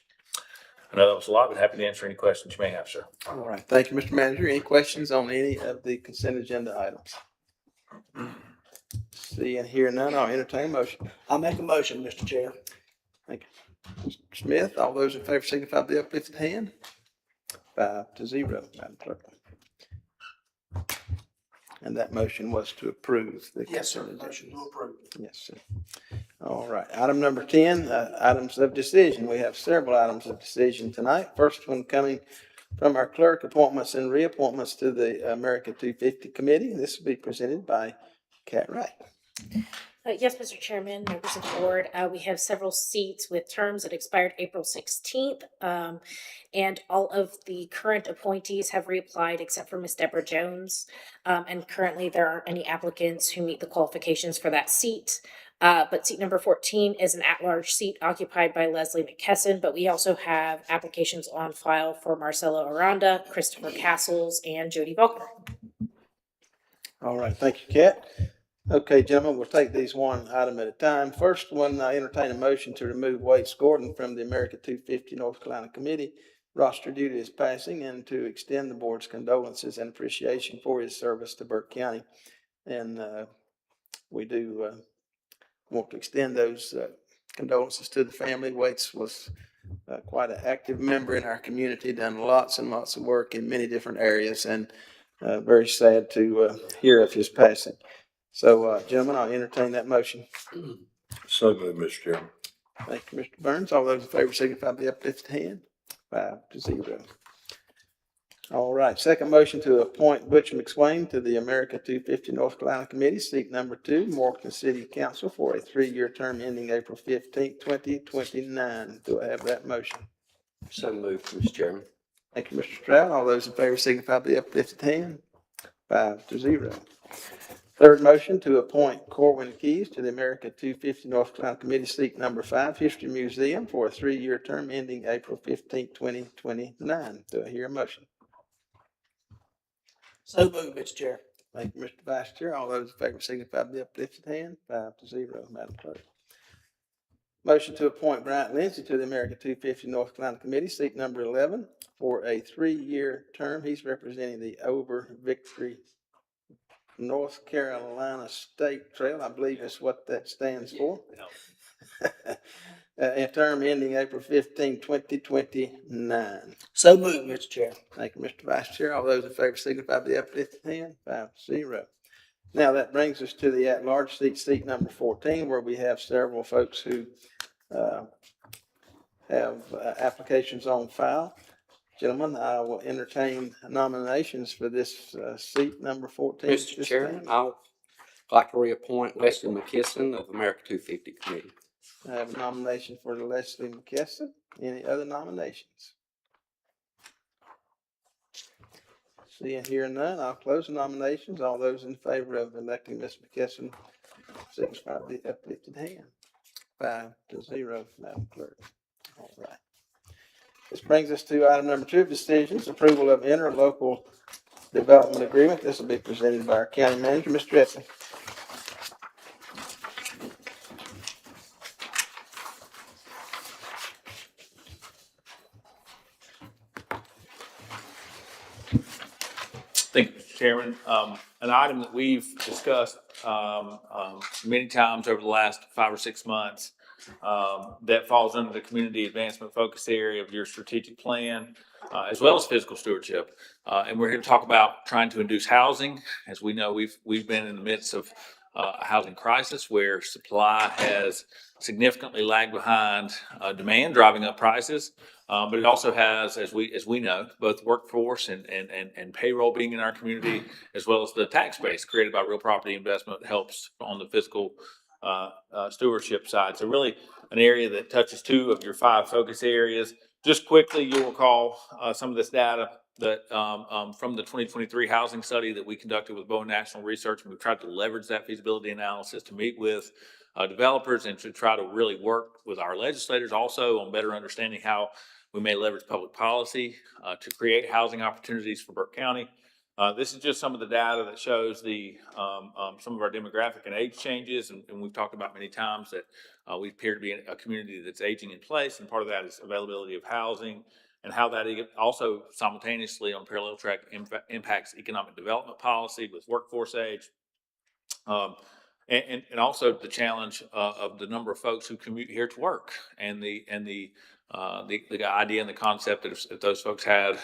I know that was a lot, but happy to answer any questions you may have, sir. All right. Thank you, Mr. Manager. Any questions on any of the consent agenda items? See and hear none, I'll entertain a motion. I'll make a motion, Mr. Chair. Thank you. Mr. Smith, all those in favor signify by the uplifted hand. 5-0, Madam Clerk. And that motion was to approve the Yes, sir. consent Motion agenda. to approve. Yes, sir. All right. Item number 10, items of decision. We have several items of decision tonight. First one coming from our clerk, appointments and reappointments to the America 250 Committee. This will be presented by Cat Wright. Yes, Mr. Chairman, members of the board, we have several seats with terms that expired April 16th. And all of the current appointees have reapplied except for Ms. Deborah Jones. And currently there aren't any applicants who meet the qualifications for that seat. But seat number 14 is an at-large seat occupied by Leslie McKesson, but we also have applications on file for Marcelo Aranda, Christopher Castles, and Jody Volker. All right. Thank you, Cat. Okay, gentlemen, we'll take these one item at a time. First one, I entertain a motion to remove Waits Gordon from the America 250 North Carolina Committee roster due to his passing, and to extend the board's condolences and appreciation for his service to Burke County. And we do want to extend those condolences to the family. Waits was quite an active member in our community, done lots and lots of work in many different areas, and very sad to hear of his passing. So, gentlemen, I'll entertain that motion. So moved, Mr. Chairman. Thank you, Mr. Burns. All those in favor signify by the uplifted hand. 5-0. All right. Second motion to appoint Butch McSwain to the America 250 North Carolina Committee, seat number 2, Morgan City Council, for a 3-year term ending April 15th, 2029. Do I have that motion? So moved, Mr. Chairman. Thank you, Mr. Stroud. All those in favor signify by the uplifted hand. 5-0. Third motion to appoint Corwin Keys to the America 250 North Carolina Committee, seat number 5, History Museum, for a 3-year term ending April 15th, 2029. Do I hear a motion? So moved, Mr. Chair. Thank you, Mr. Vice Chair. All those in favor signify by the uplifted hand. 5-0, Madam Clerk. Motion to appoint Bryant Lindsay to the America 250 North Carolina Committee, seat number 11, for a 3-year term. He's representing the Over Victory North Carolina State Trail, I believe is what that stands for. A term ending April 15, 2029. So moved, Mr. Chair. Thank you, Mr. Vice Chair. All those in favor signify by the uplifted hand. 5-0. Now that brings us to the at-large seat, seat number 14, where we have several folks who have applications on file. Gentlemen, I will entertain nominations for this seat number 14. Mr. Chairman, I'd like to reappoint Leslie McKesson of America 250 Committee. I have a nomination for Leslie McKesson. Any other nominations? Seeing here none, I'll close the nominations. All those in favor of electing Ms. McKesson, signify by the uplifted hand. 5-0, Madam Clerk. All right. This brings us to item number 2 of decisions, approval of interlocal development agreement. This will be presented by our county manager, Mr. Epley. Thank you, Mr. Chairman. An item that we've discussed many times over the last 5 or 6 months that falls under the community advancement focus area of your strategic plan, as well as physical stewardship. And we're here to talk about trying to induce housing. As we know, we've been in the midst of a housing crisis where supply has significantly lagged behind demand, driving up prices. But it also has, as we know, both workforce and payroll being in our community, as well as the tax base created by real property investment helps on the fiscal stewardship side. So really an area that touches 2 of your 5 focus areas. Just quickly, you'll recall some of this data that from the 2023 housing study that we conducted with Bowen National Research, and we've tried to leverage that feasibility analysis to meet with developers and to try to really work with our legislators also on better understanding how we may leverage public policy to create housing opportunities for Burke County. This is just some of the data that shows the some of our demographic and age changes, and we've talked about many times that we appear to be a community that's aging in place, and part of that is availability of housing, and how that also simultaneously on parallel track impacts economic development policy with workforce age, and also the challenge of the number of folks who commute here to work, and the idea and the concept that if those folks had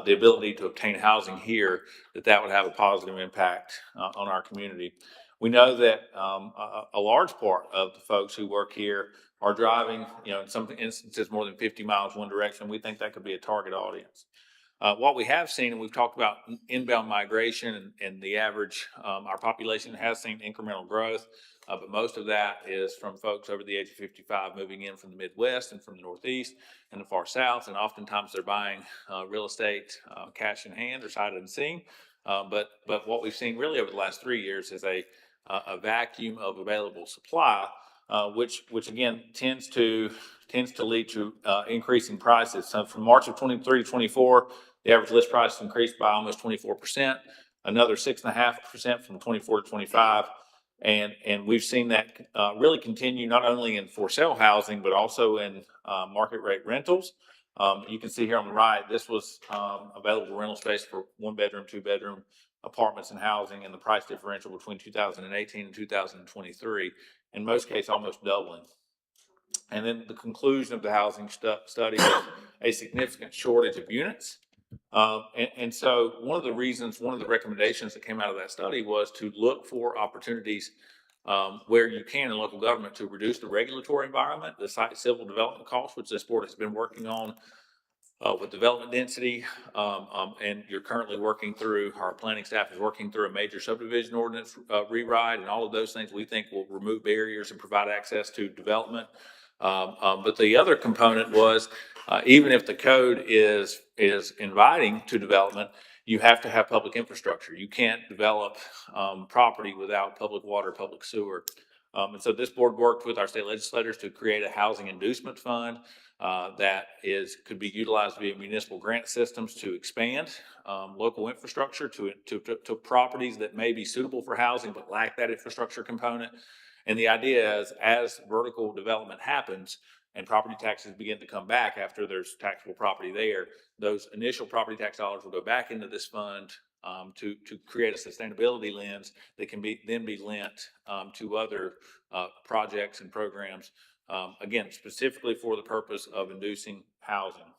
the ability to obtain housing here, that would have a positive impact on our community. We know that a large part of the folks who work here are driving, in some instances, more than 50 miles one direction. We think that could be a target audience. What we have seen, and we've talked about inbound migration and the average, our population has seen incremental growth, but most of that is from folks over the age of 55 moving in from the Midwest and from the Northeast and the far South, and oftentimes they're buying real estate cash in hand or sight unseen. But what we've seen really over the last 3 years is a vacuum of available supply, which again tends to lead to increasing prices. So from March of 23 to 24, the average list price increased by almost 24%, another 6.5% from 24 to 25. And we've seen that really continue not only in for sale housing, but also in market rate rentals. You can see here on the right, this was available rental space for 1-bedroom, 2-bedroom apartments and housing, and the price differential between 2018 and 2023, in most cases almost doubling. And then the conclusion of the housing study was a significant shortage of units. And so one of the recommendations that came out of that study was to look for opportunities where you can in local government to reduce the regulatory environment, the site civil development costs, which this board has been working on with development density, and you're currently working through, our planning staff is working through a major subdivision ordinance rewrite, and all of those things we think will remove barriers and provide access to development. But the other component was, even if the code is inviting to development, you have to have public infrastructure. You can't develop property without public water, public sewer. And so this board worked with our state legislators to create a housing inducement fund that could be utilized via municipal grant systems to expand local infrastructure to properties that may be suitable for housing but lack that infrastructure component. And the idea is, as vertical development happens and property taxes begin to come back after there's taxable property there, those initial property tax dollars will go back into this fund to create a sustainability lens that can then be lent to other projects and programs, again, specifically for the purpose of inducing housing.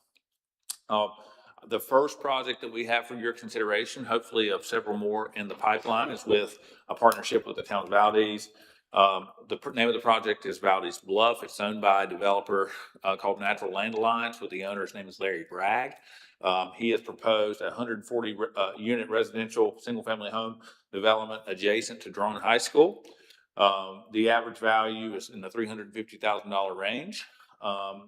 The first project that we have for your consideration, hopefully of several more in the pipeline, is with a partnership with the town of Valdez. The name of the project is Valdez Bluff. It's owned by a developer called Natural Land Alliance, with the owner's name is Larry Bragg. He has proposed a 140 unit residential single family home development adjacent to Drone High School. The average value is in the $350,000 range.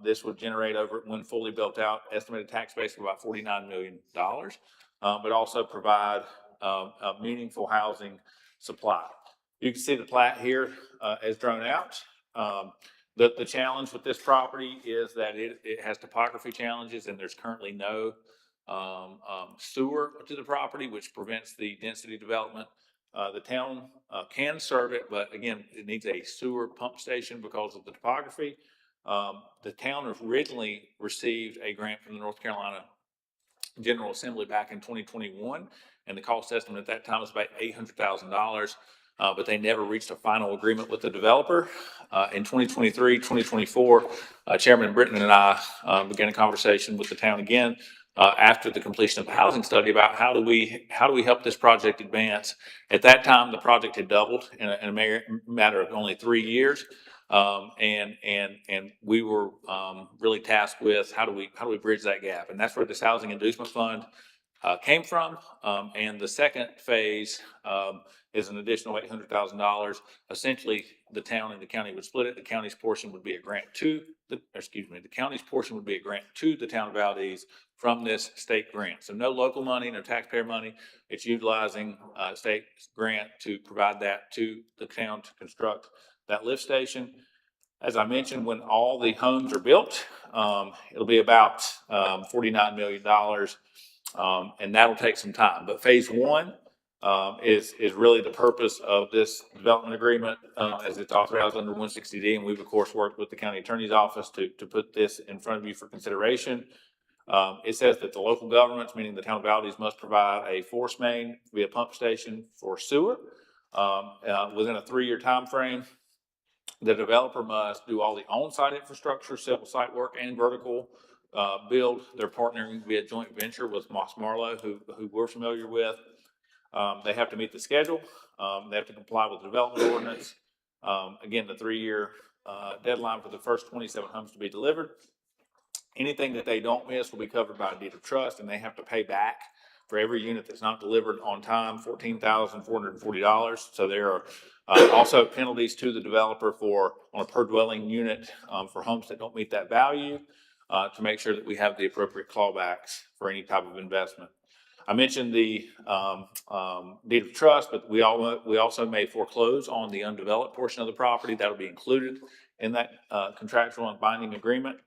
This would generate, when fully built out, estimated tax base of about $49 million, but also provide a meaningful housing supply. You can see the plat here as drawn out. The challenge with this property is that it has topography challenges, and there's currently no sewer to the property, which prevents the density development. The town can serve it, but again, it needs a sewer pump station because of the topography. The town originally received a grant from the North Carolina General Assembly back in 2021, and the cost estimate at that time was about $800,000. But they never reached a final agreement with the developer. In 2023, 2024, Chairman Britton and I began a conversation with the town again after the completion of the housing study about how do we help this project advance. At that time, the project had doubled in a matter of only 3 years. And we were really tasked with how do we bridge that gap, and that's where this housing inducement fund came from. And the second phase is an additional $800,000. Essentially, the town and the county would split it. The county's portion would be a grant to the county's portion would be a grant to the town of Valdez from this state grant. So no local money, no taxpayer money. It's utilizing state grant to provide that to the town to construct that lift station. As I mentioned, when all the homes are built, it'll be about $49 million, and that'll take some time. But phase one is really the purpose of this development agreement as it's authorized under 160D, and we've of course worked with the county attorney's office to put this in front of you for consideration. It says that the local governments, meaning the town of Valdez, must provide a force main via pump station for sewer within a 3-year time frame. The developer must do all the on-site infrastructure, civil site work, and vertical build. They're partnering via joint venture with Moss Marlowe, who we're familiar with. They have to meet the schedule. They have to comply with the development ordinance. Again, the 3-year deadline for the first 27 homes to be delivered. Anything that they don't miss will be covered by a deed of trust, and they have to pay back for every unit that's not delivered on time, $14,440. So there are also penalties to the developer on a per dwelling unit for homes that don't meet that value to make sure that we have the appropriate clawbacks for any type of investment. I mentioned the deed of trust, but we also may foreclose on the undeveloped portion of the property. That'll be included in that contractual and binding agreement.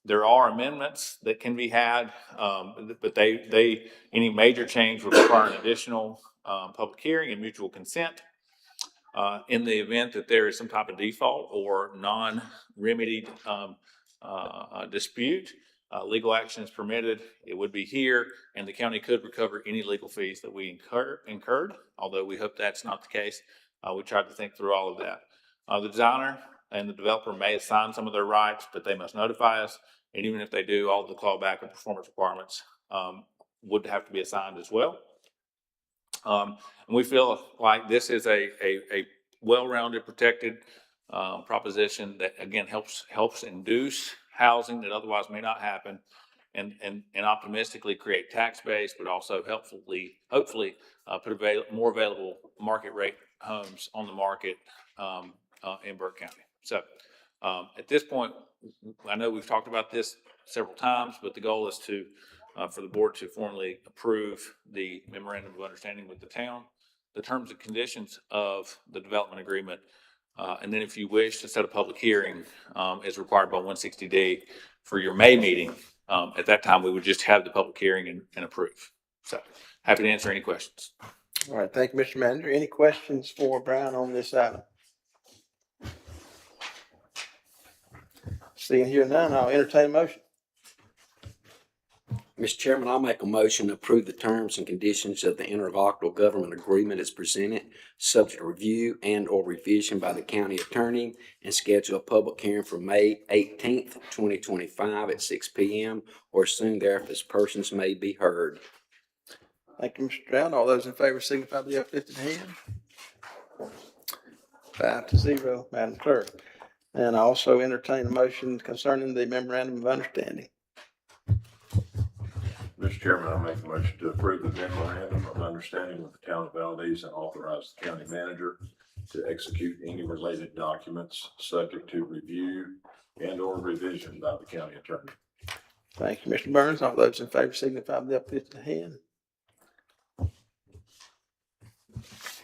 There are amendments that can be had, but any major change would require an additional public hearing and mutual consent. In the event that there is some type of default or non-remedied dispute, legal action is permitted. It would be here, and the county could recover any legal fees that we incurred, although we hope that's not the case. We tried to think through all of that. The designer and the developer may assign some of their rights, but they must notify us. And even if they do, all the clawback and performance requirements would have to be assigned as well. And we feel like this is a well-rounded, protected proposition that again helps induce housing that otherwise may not happen, and optimistically create tax base, but also hopefully put more available market rate homes on the market in Burke County. So at this point, I know we've talked about this several times, but the goal is for the board to formally approve the memorandum of understanding with the town, the terms and conditions of the development agreement, and then if you wish to set a public hearing as required by 160D for your May meeting, at that time we would just have the public hearing and approve. So happy to answer any questions. All right, thank you, Mr. Manager. Any questions for Brian on this item? Seeing here none, I'll entertain a motion. Mr. Chairman, I'll make a motion to approve the terms and conditions of the interlocal government agreement as presented, subject to review and or revision by the county attorney, and schedule a public hearing for May 18th, 2025 at 6 p.m. or soon thereafter as persons may be heard. Thank you, Mr. Brown. All those in favor signify by the uplifted hand. 5-0, Madam Clerk. And I also entertain a motion concerning the memorandum of understanding. Mr. Chairman, I make a motion to approve the memorandum of understanding with the town of Valdez and authorize the county manager to execute any related documents subject to review and or revision by the county attorney. Thank you, Mr. Burns. All those in favor signify by the uplifted hand.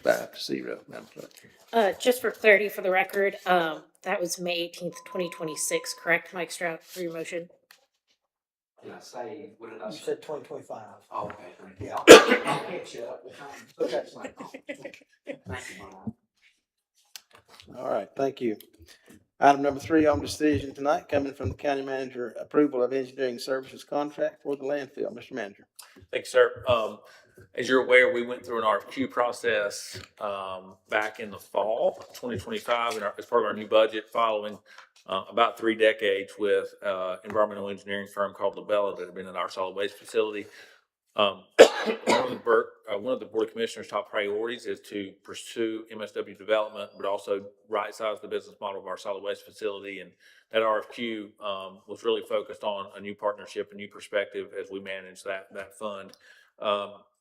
5-0, Madam Clerk. Just for clarity for the record, that was May 18th, 2026, correct, Mike Stroud, for your motion? Did I say, what did I You say? said 2025. Oh, okay, thank you. Yeah. I'll catch you up. Okay. Thank you, Brian. All right, thank you. Item number 3 on decision tonight, coming from the county manager, approval of engineering services contract for the landfill. Mr. Manager. Thanks, sir. As you're aware, we went through an RFQ process back in the fall of 2025 as part of our new budget following about 3 decades with environmental engineering firm called Labella that have been in our solid waste facility. One of the Board of Commissioners' top priorities is to pursue MSW development, but also right-size the business model of our solid waste facility. And that RFQ was really focused on a new partnership, a new perspective as we manage that fund.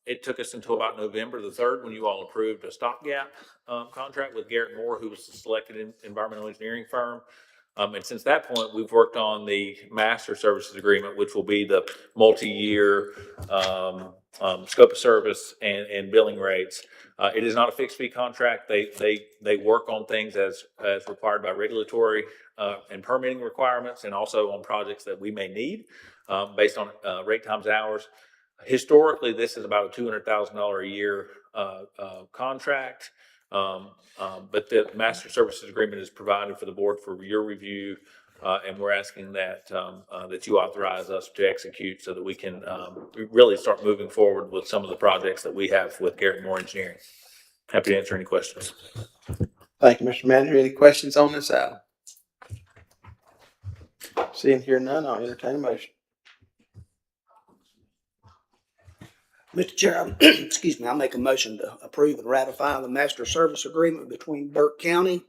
It took us until about November the 3rd when you all approved a stopgap contract with Garrett Moore, who was the selected environmental engineering firm. And since that point, we've worked on the master services agreement, which will be the multi-year scope of service and billing rates. It is not a fixed fee contract. They work on things as required by regulatory and permitting requirements, and also on projects that we may need based on rate times hours. Historically, this is about a $200,000 a year contract. But the master services agreement is provided for the board for your review, and we're asking that that you authorize us to execute so that we can really start moving forward with some of the projects that we have with Garrett Moore Engineering. Happy to answer any questions. Thank you, Mr. Manager. Any questions on this item? Seeing here none, I'll entertain a motion. Mr. Chair, excuse me, I make a motion to approve and ratify the master service agreement between Burke County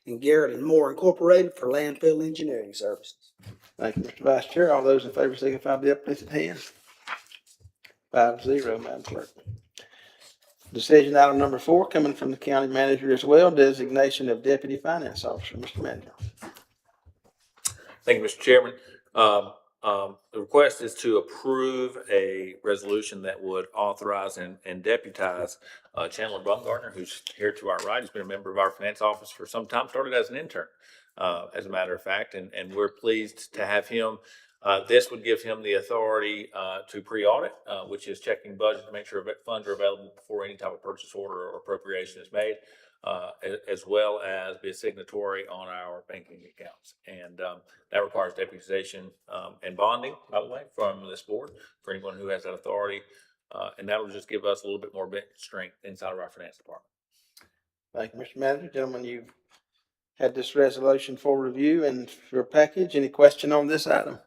and Garrett and Moore Incorporated for landfill engineering services. Thank you, Mr. Vice Chair. All those in favor signify by the uplifted hand. 5-0, Madam Clerk. Decision item number 4, coming from the county manager as well, designation of deputy finance officer. Mr. Manager. Thank you, Mr. Chairman. The request is to approve a resolution that would authorize and deputize Chandler Baumgartner, who's here to our right. He's been a member of our finance office for some time, started as an intern, as a matter of fact, and we're pleased to have him. This would give him the authority to pre-audit, which is checking budget to make sure funds are available before any type of purchase order or appropriation is made, as well as be a signatory on our banking accounts. And that requires deputization and bonding, by the way, from this board for anyone who has that authority. And that'll just give us a little bit more bench strength inside of our finance department. Thank you, Mr. Manager. Gentlemen, you've had this resolution for review and for package. Any question on this item?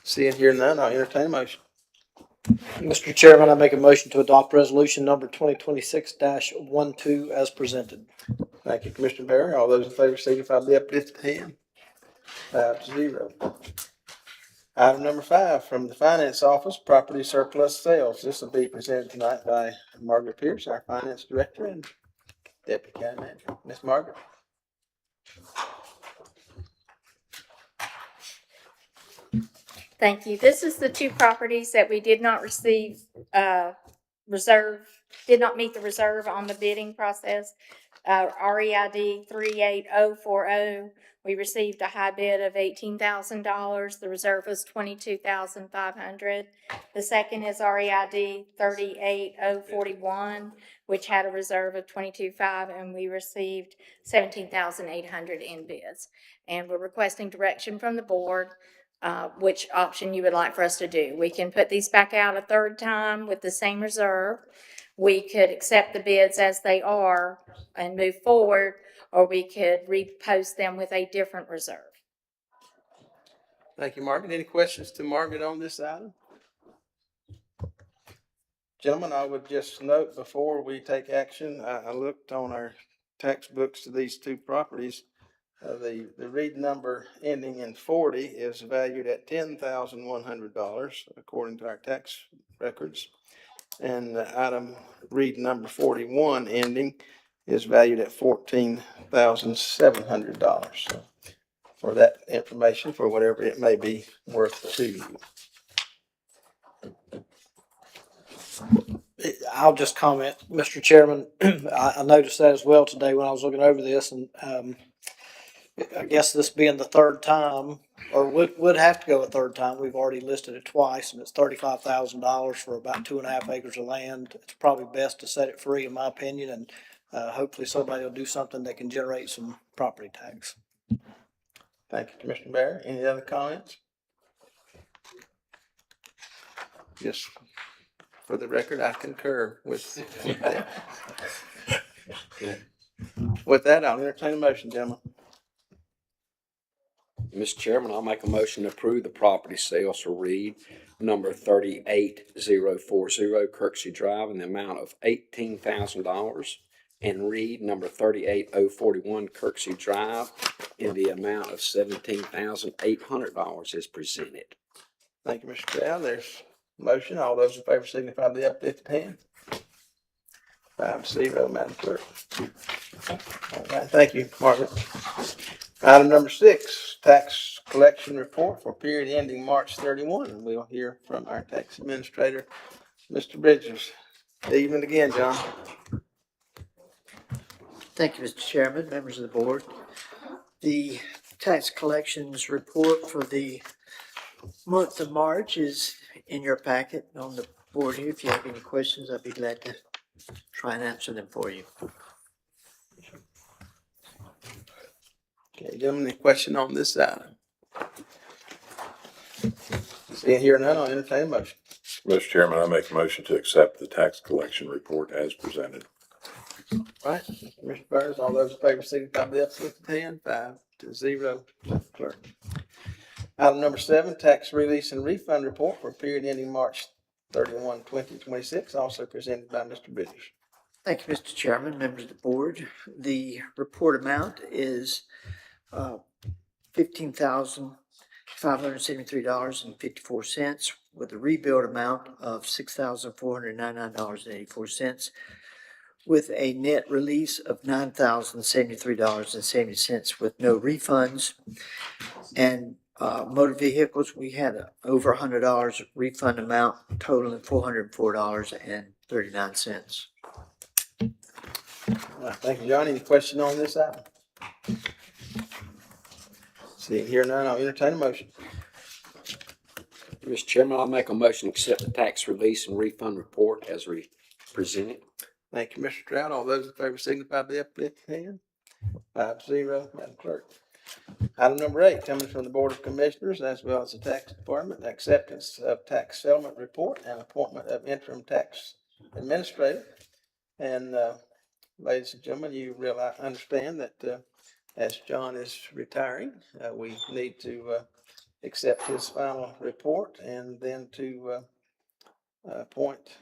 Seeing here none, I'll entertain a motion. Mr. Chairman, I make a motion to adopt resolution number 2026-12 as presented. Thank you, Commissioner Barry. All those in favor signify by the uplifted hand. 5-0. Item number 5 from the Finance Office, property surplus sales. This will be presented tonight by Margaret Pierce, our Finance Director and Deputy County Manager. Ms. Margaret. Thank you. This is the 2 properties that we did not receive did not meet the reserve on the bidding process. REID 38040. We received a high bid of $18,000. The reserve was $22,500. The second is REID 38041, which had a reserve of $22,500, and we received $17,800 in bids. And we're requesting direction from the board. Which option you would like for us to do. We can put these back out a 3rd time with the same reserve. We could accept the bids as they are and move forward, or we could repost them with a different reserve. Thank you, Margaret. Any questions to Margaret on this item? Gentlemen, I would just note before we take action, I looked on our textbooks to these 2 properties. The read number ending in 40 is valued at $10,100 according to our tax records. And the item read number 41 ending is valued at $14,700. So for that information, for whatever it may be worth to you. I'll just comment, Mr. Chairman. I noticed that as well today when I was looking over this, and I guess this being the 3rd time, or would have to go a 3rd time. We've already listed it twice, and it's $35,000 for about 2.5 acres of land. It's probably best to set it free, in my opinion, and hopefully somebody will do something that can generate some property tax. Thank you, Commissioner Barry. Any other comments? Yes. For the record, I concur with that. With that, I'll entertain a motion, gentlemen. Mr. Chairman, I'll make a motion to approve the property sales for Reed, number 38040 Kirksey Drive, in the amount of $18,000, and Reed, number 38041 Kirksey Drive, in the amount of $17,800 as presented. Thank you, Mr. Brown. There's a motion. All those in favor signify by the uplifted hand. 5-0, Madam Clerk. All right, thank you, Margaret. Item number 6, tax collection report for period ending March 31. And we'll hear from our tax administrator, Mr. Bridges. Good evening again, John. Thank you, Mr. Chairman, members of the board. The tax collections report for the month of March is in your packet on the board here. If you have any questions, I'd be glad to try and answer them for you. Okay, gentlemen, any question on this item? Seeing here none, I'll entertain a motion. Mr. Chairman, I make a motion to accept the tax collection report as presented. Right, Mr. Burns, all those in favor signify by the uplifted hand. 5-0, Madam Clerk. Item number 7, tax release and refund report for period ending March 31, 2026, also presented by Mr. Bridges. Thank you, Mr. Chairman, members of the board. The report amount is $15,573.54, with a rebuild amount of $6,499.84, with a net release of $9,073.70 with no refunds. And motor vehicles, we had over $100 refund amount, totaling $404.39. All right, thank you, John. Any question on this item? Seeing here none, I'll entertain a motion. Mr. Chairman, I'll make a motion to accept the tax release and refund report as presented. Thank you, Mr. Stroud. All those in favor signify by the uplifted hand. 5-0, Madam Clerk. Item number 8, coming from the Board of Commissioners as well as the Tax Department, acceptance of tax settlement report and appointment of interim tax administrator. And ladies and gentlemen, you understand that as John is retiring, we need to accept his final report and then to appoint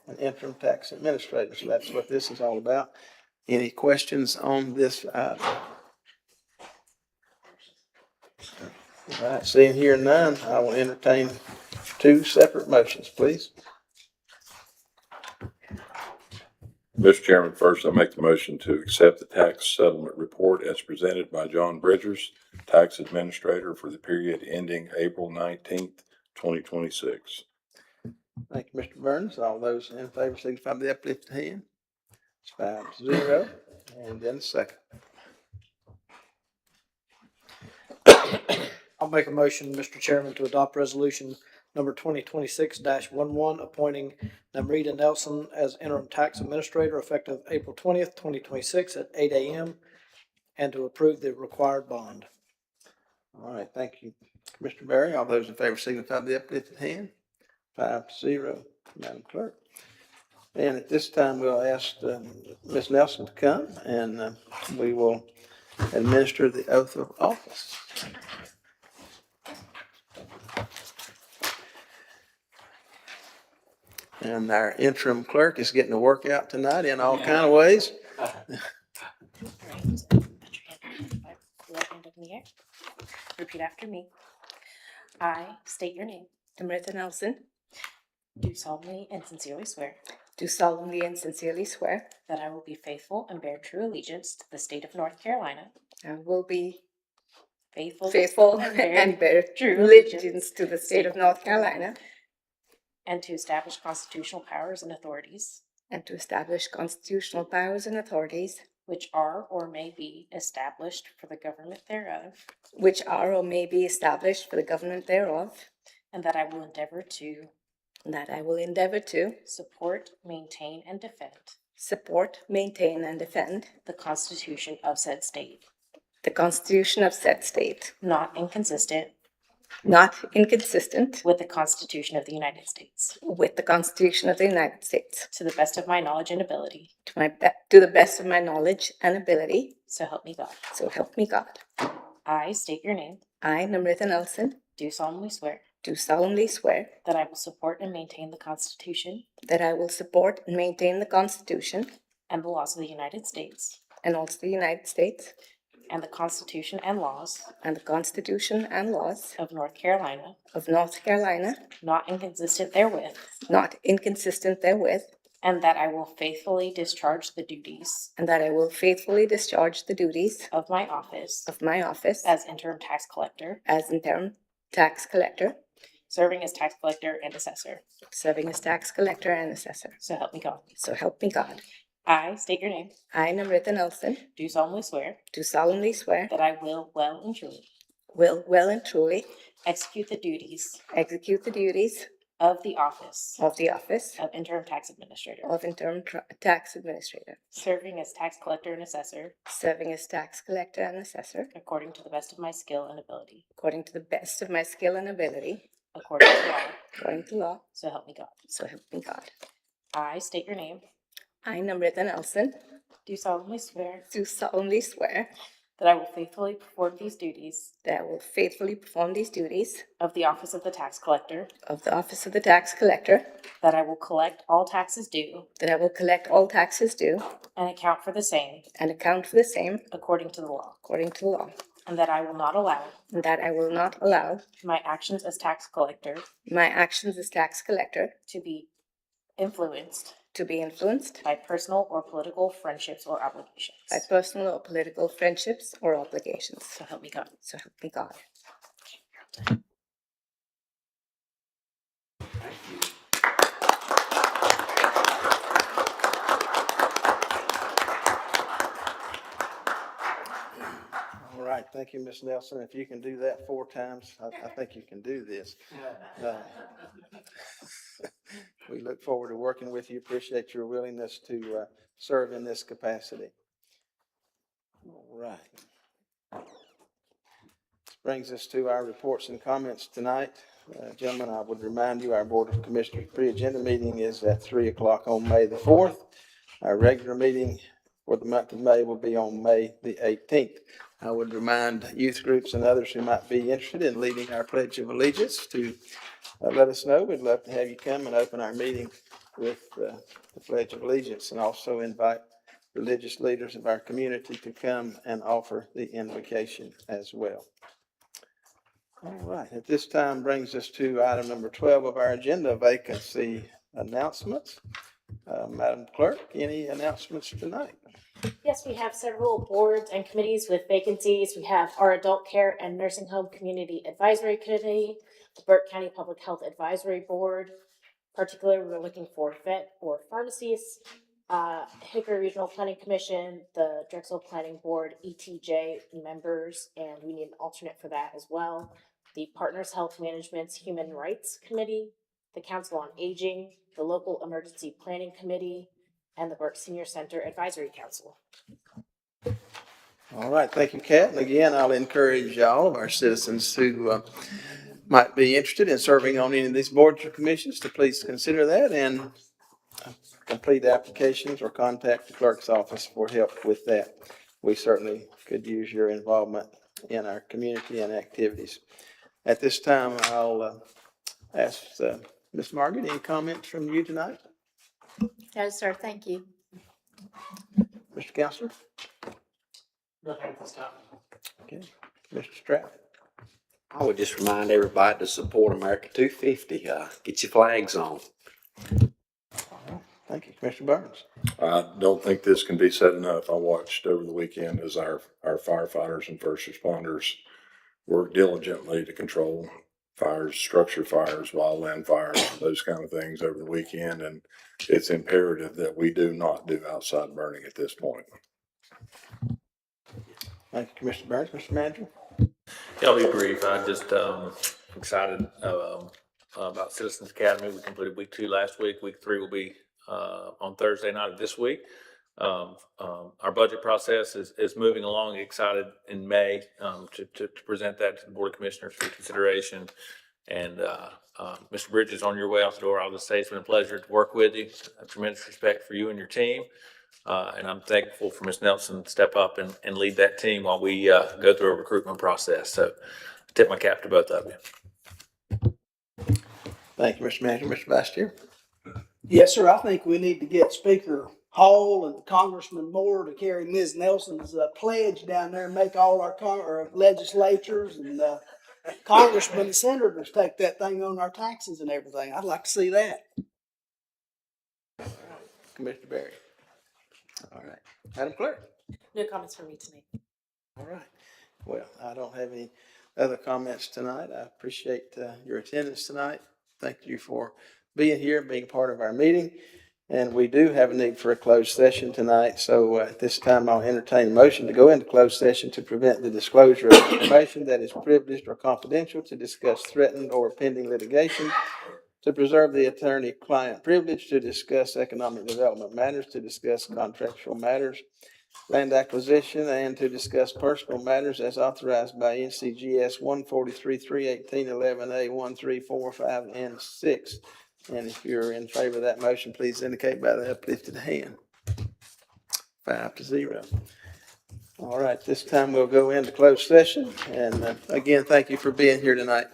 an interim tax administrator. So that's what this is all about. Any questions on this item? All right, seeing here none, I will entertain 2 separate motions, please. Mr. Chairman, first I make the motion to accept the tax settlement report as presented by John Bridgers, tax administrator for the period ending April 19th, 2026. Thank you, Mr. Burns. All those in favor signify by the uplifted hand. It's 5-0, and then second. I'll make a motion, Mr. Chairman, to adopt resolution number 2026-11, appointing Namrita Nelson as interim tax administrator effective April 20th, 2026 at 8 a.m. and to approve the required bond. All right, thank you, Mr. Berry. All those in favor signify by the uplifted hand. 5-0, Madam Clerk. And at this time, we'll ask Ms. Nelson to come and we will administer the oath of office. And our interim clerk is getting a workout tonight in all kind of ways. Repeat after me. I state your name. Namrita Nelson. Do solemnly and sincerely swear. Do solemnly and sincerely swear. That I will be faithful and bear true allegiance to the state of North Carolina. I will be faithful and bear true allegiance to the state of North Carolina. And to establish constitutional powers and authorities. And to establish constitutional powers and authorities. Which are or may be established for the government thereof. Which are or may be established for the government thereof. And that I will endeavor to. Support, maintain, and defend. The Constitution of said state. Not inconsistent. With the Constitution of the United States. To the best of my knowledge and ability. So help me God. I state your name. I, Namrita Nelson, do solemnly swear do solemnly swear that I will support and maintain the Constitution that I will support and maintain the Constitution and the laws of the United States and also the United States and the Constitution and laws and the Constitution and laws of North Carolina, of North Carolina, not inconsistent therewith, not inconsistent therewith, and that I will faithfully discharge the duties and that I will faithfully discharge the duties of my office of my office as interim tax collector, as interim tax collector, serving as tax collector and assessor. serving as tax collector and assessor. So help me God. So help me God. I state your name. I, Namrita Nelson, Do solemnly swear do solemnly swear that I will well and truly execute the duties of the office of the office of interim tax administrator, of tax administrator, serving as tax collector and assessor serving as tax collector and assessor according to the best of my skill and ability, according to the best of my skill and ability, according to law. according to law. So help me God. So help me God. I state your name. I, Namrita Nelson, Do solemnly swear do solemnly swear that I will faithfully perform these duties that I will faithfully perform these duties of the office of the tax collector, of the office of the tax collector, that I will collect all taxes due that I will collect all taxes due and account for the same and account for the same according to the law, according to the law, and that I will not allow and that I will not allow my actions as tax collector my actions as tax collector to be influenced by personal or political friendships or obligations. by personal or political friendships or obligations. So help me God. So help me God. All right, thank you, Ms. Nelson. If you can do that 4 times, I think you can do this. We look forward to working with you. Appreciate your willingness to serve in this capacity. All right. This brings us to our reports and comments tonight. Gentlemen, I would remind you, our Board of Commissioners pre-agenda meeting is at 3 o'clock on May the 4th. Our regular meeting for the month of May will be on May the 18th. I would remind youth groups and others who might be interested in leading our Pledge of Allegiance to let us know. We'd love to have you come and open our meeting with the Pledge of Allegiance, and also invite religious leaders of our community to come and offer the invocation as well. All right, at this time brings us to item number 12 of our agenda, vacancy announcements. Madam Clerk, any announcements tonight? Yes, we have several boards and committees with vacancies. We have our Adult Care and Nursing Home Community Advisory Committee, the Burke County Public Health Advisory Board. Particularly, we're looking for vet or pharmacists, Hickory Regional Planning Commission, the Drexel Planning Board, ETJ members, and we need an alternate for that as well. The Partners Health Management's Human Rights Committee, the Council on Aging, the Local Emergency Planning Committee, and the Burke Senior Center Advisory Council. All right, thank you, Kat. And again, I'll encourage all of our citizens who might be interested in serving on any of these boards or commissions to please consider that and complete applications or contact the clerk's office for help with that. We certainly could use your involvement in our community and activities. At this time, I'll ask Ms. Margaret, any comments from you tonight? No, sir, thank you. Mr. Counselor? Nothing at this time. Okay. Mr. Stratton? I would just remind everybody to support America 250. Get your flags on. Thank you. Commissioner Burns? I don't think this can be said enough. I watched over the weekend as our firefighters and first responders work diligently to control fires, structure fires, wildland fires, those kind of things over the weekend. And it's imperative that we do not do outside burning at this point. Thank you, Commissioner Burns. Mr. Manager? Yeah, I'll be brief. I just excited about Citizens Academy. We completed week 2 last week. Week 3 will be on Thursday night of this week. Our budget process is moving along. Excited in May to present that to the Board of Commissioners for consideration. And Mr. Bridges, on your way out the door, I'll just say it's been a pleasure to work with you. A tremendous respect for you and your team. And I'm thankful for Ms. Nelson to step up and lead that team while we go through a recruitment process. So tip my cap to both of you. Thank you, Mr. Manager. Mr. Vice Chair. Yes, sir. I think we need to get Speaker Hall and Congressman Moore to carry Ms. Nelson's pledge down there and make all our legislatures and congressmen and senators take that thing on our taxes and everything. I'd like to see that. Commissioner Berry. All right. Madam Clerk. No comments from me tonight. All right. Well, I don't have any other comments tonight. I appreciate your attendance tonight. Thank you for being here, being part of our meeting. And we do have a need for a closed session tonight. So at this time, I'll entertain a motion to go into closed session to prevent the disclosure of information that is privileged or confidential, to discuss threatened or pending litigation, to preserve the attorney-client privilege, to discuss economic development matters, to discuss contractual matters, land acquisition, and to discuss personal matters as authorized by NCGS 143-318-11A 1, 3, 4, 5, and 6. And if you're in favor of that motion, please indicate by the uplifted hand. 5-0. All right, this time we'll go into closed session. And again, thank you for being here tonight.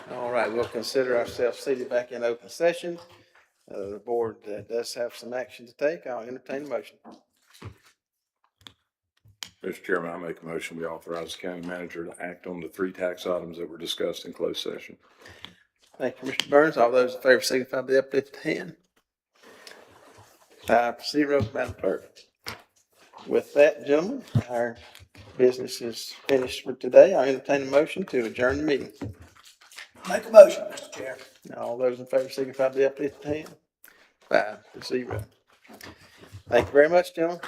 All right, we'll consider ourselves seated back in open session. The board does have some action to take. I'll entertain a motion. Mr. Chairman, I make a motion, we authorize the county manager to act on the 3 tax items that were discussed in closed session. Thank you, Mr. Burns. All those in favor signify by the uplifted hand. 5-0, Madam Clerk. With that, gentlemen, our business is finished for today. I'll entertain a motion to adjourn the meeting. Make a motion, Mr. Chair. All those in favor signify by the uplifted hand. 5-0. Thank you very much, gentlemen.